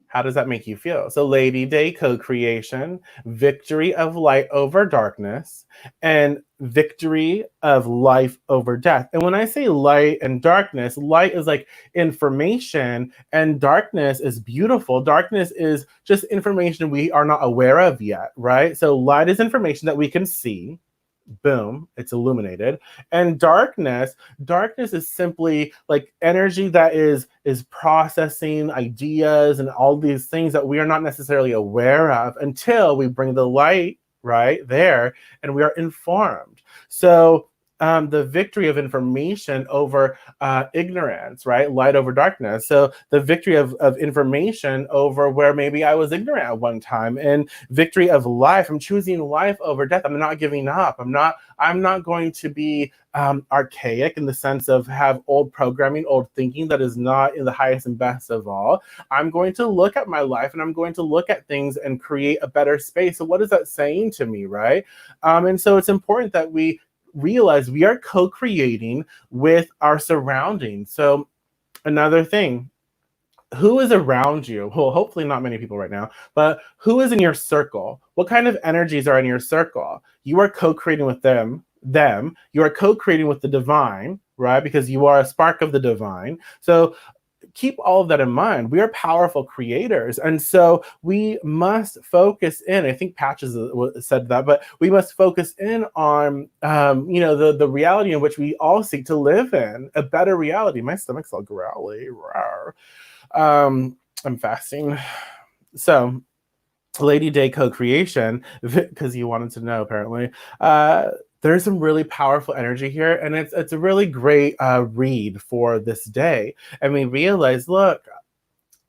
How does that make you feel? So Lady Day co-creation, victory of light over darkness, and victory of life over death. And when I say light and darkness, light is like information and darkness is beautiful. Darkness is just information we are not aware of yet, right? So light is information that we can see. Boom, it's illuminated. And darkness is simply like energy that is processing ideas and all these things that we are not necessarily aware of until we bring the light right there and we are informed. So the victory of information over ignorance, right? Light over darkness. So the victory of information over where maybe I was ignorant at one time, and victory of life. I'm choosing life over death. I'm not giving up. I'm not going to be archaic in the sense of have old programming, old thinking that is not in the highest and best of all. I'm going to look at my life and I'm going to look at things and create a better space. So what is that saying to me, right? And so it's important that we realize we are co-creating with our surroundings. So another thing, who is around you? Well, hopefully not many people right now, but who is in your circle? What kind of energies are in your circle? You are co-creating with them. You are co-creating with the divine, right? Because you are a spark of the divine. So keep all of that in mind. We are powerful creators. And so we must focus in, I think Patches said that, but we must focus in on, the reality in which we all seek to live in, a better reality. My stomach's all growly. I'm fasting. So Lady Day co-creation, because you wanted to know apparently, there's some really powerful energy here, and it's a really great read for this day. And we realize, look,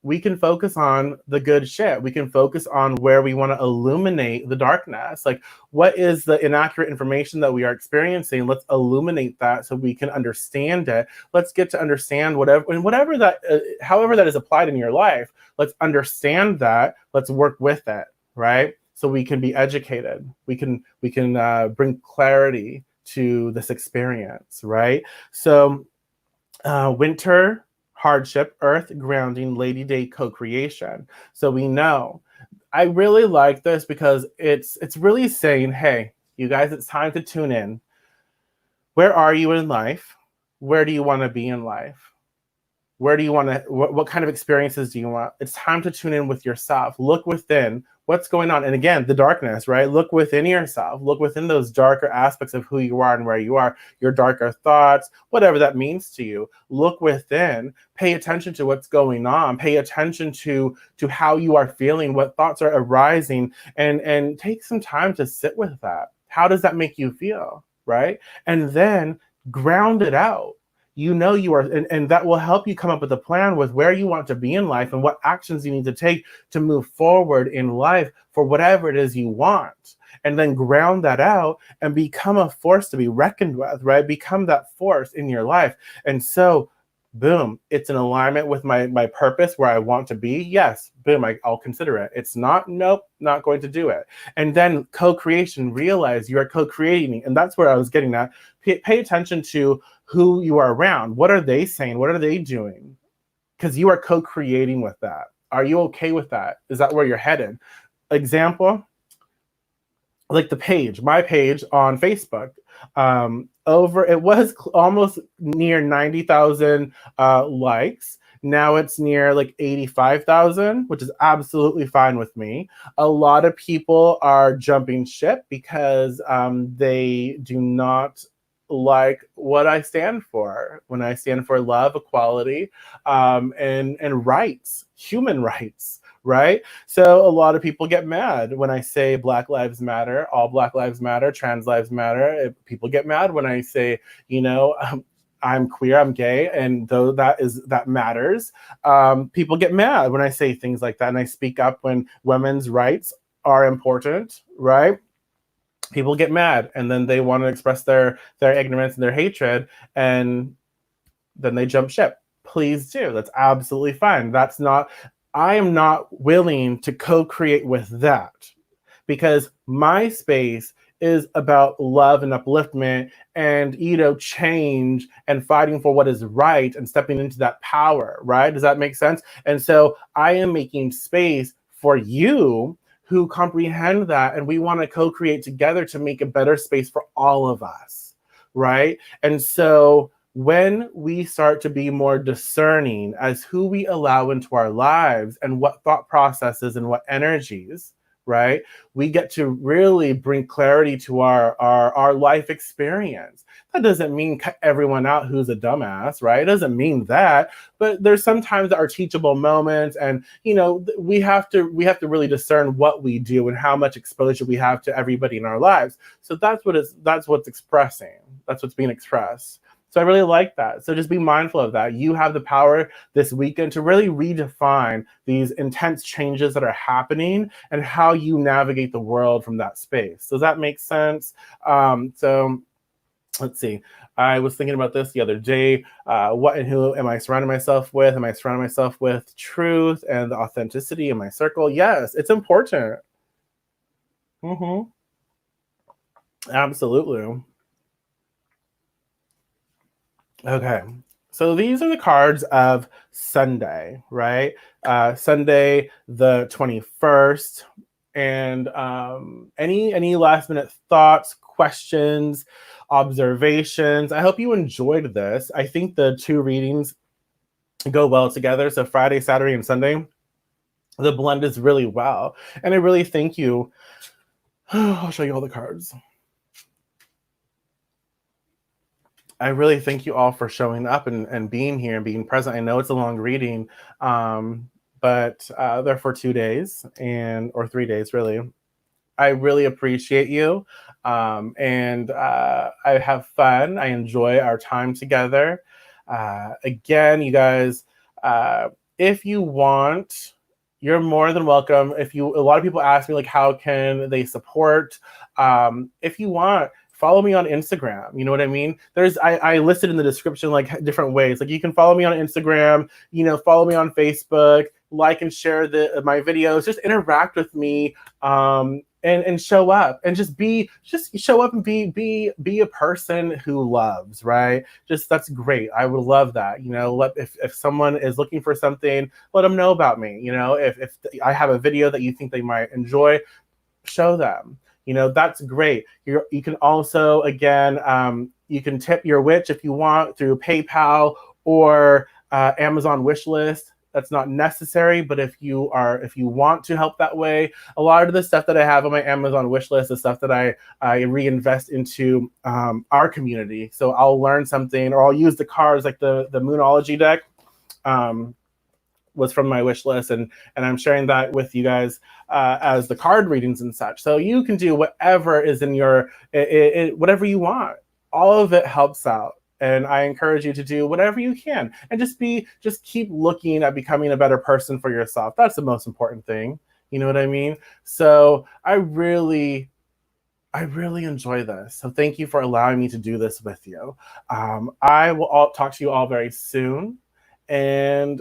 we can focus on the good shit. We can focus on where we want to illuminate the darkness. Like, what is the inaccurate information that we are experiencing? Let's illuminate that so we can understand it. Let's get to understand whatever that, however that is applied in your life. Let's understand that. Let's work with it, right? So we can be educated. We can bring clarity to this experience, right? So winter, hardship, earth, grounding, Lady Day co-creation. So we know. I really like this because it's really saying, hey, you guys, it's time to tune in. Where are you in life? Where do you want to be in life? Where do you want to, what kind of experiences do you want? It's time to tune in with yourself. Look within. What's going on? And again, the darkness, right? Look within yourself. Look within those darker aspects of who you are and where you are, your darker thoughts, whatever that means to you. Look within. Pay attention to what's going on. Pay attention to how you are feeling, what thoughts are arising, and take some time to sit with that. How does that make you feel, right? And then ground it out. You know you are, and that will help you come up with a plan with where you want to be in life and what actions you need to take to move forward in life for whatever it is you want. And then ground that out and become a force to be reckoned with, right? Become that force in your life. And so, boom, it's in alignment with my purpose where I want to be. Yes, boom, I'll consider it. It's not, nope, not going to do it. And then co-creation, realize you are co-creating. And that's where I was getting at. Pay attention to who you are around. What are they saying? What are they doing? Because you are co-creating with that. Are you okay with that? Is that where you're headed? example, like my page on Facebook, it was almost near 90,000 likes. Now it's near like 85,000, which is absolutely fine with me. A lot of people are jumping ship because they do not like what I stand for. When I stand for love, equality, and rights, human rights, right? So a lot of people get mad when I say Black Lives Matter, all Black Lives Matter, trans lives matter. People get mad when I say, you know, I'm queer, I'm gay, and though that matters, people get mad when I say things like that, and I speak up when women's rights are important, right? People get mad, and then they want to express their ignorance and their hatred, and then they jump ship. Please do. That's absolutely fine. I am not willing to co-create with that, because my space is about love and upliftment and, change and fighting for what is right and stepping into that power, right? Does that make sense? And so I am making space for you who comprehend that, and we want to co-create together to make a better space for all of us, right? And so when we start to be more discerning as who we allow into our lives and what thought processes and what energies, right, we get to really bring clarity to our life experience. That doesn't mean cut everyone out who's a dumbass, right? It doesn't mean that, but there's sometimes our teachable moments, and we have to really discern what we do and how much exposure we have to everybody in our lives. So that's what's expressing. That's what's being expressed. So I really like that. So just be mindful of that. You have the power this weekend to really redefine these intense changes that are happening and how you navigate the world from that space. Does that make sense? So let's see. I was thinking about this the other day. What and who am I surrounding myself with? Am I surrounding myself with truth and the authenticity in my circle? Yes, it's important. Mm-hmm. Absolutely. Okay. So these are the cards of Sunday, right? Sunday the 21st. And any last minute thoughts, questions, observations? I hope you enjoyed this. I think the two readings go well together. So Friday, Saturday, and Sunday, the blend is really well. And I really thank you. I'll show you all the cards. I really thank you all for showing up and being here and being present. I know it's a long reading, but they're for 2 days or 3 days, really. I really appreciate you, and I have fun. I enjoy our time together. Again, you guys, if you want, you're more than welcome. A lot of people ask me, like, how can they support? If you want, follow me on Instagram. You know what I mean? I listed in the description like different ways. Like, you can follow me on Instagram. Follow me on Facebook. Like and share my videos. Just interact with me. And show up and just show up and be a person who loves, right? That's great. I would love that. If someone is looking for something, let them know about me. If I have a video that you think they might enjoy, show them. That's great. You can also, again, you can tip your witch if you want through PayPal or Amazon wishlist. That's not necessary, but if you want to help that way, a lot of the stuff that I have on my Amazon wish list is stuff that I reinvest into our community. So I'll learn something, or I'll use the cards, like the Moonology deck was from my wish list, and I'm sharing that with you guys as the card readings and such. So you can do whatever is in your whatever you want. All of it helps out. And I encourage you to do whatever you can, and just keep looking at becoming a better person for yourself. That's the most important thing. You know what I mean? So I really enjoy this. So thank you for allowing me to do this with you. I will talk to you all very soon, and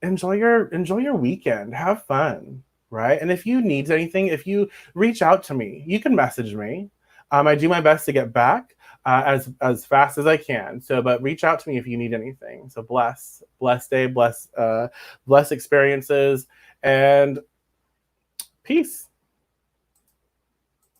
enjoy your weekend. Have fun, right? And if you need anything, if you reach out to me, you can message me. I do my best to get back as fast as I can. So, but reach out to me if you need anything. So bless day, bless experiences, and peace.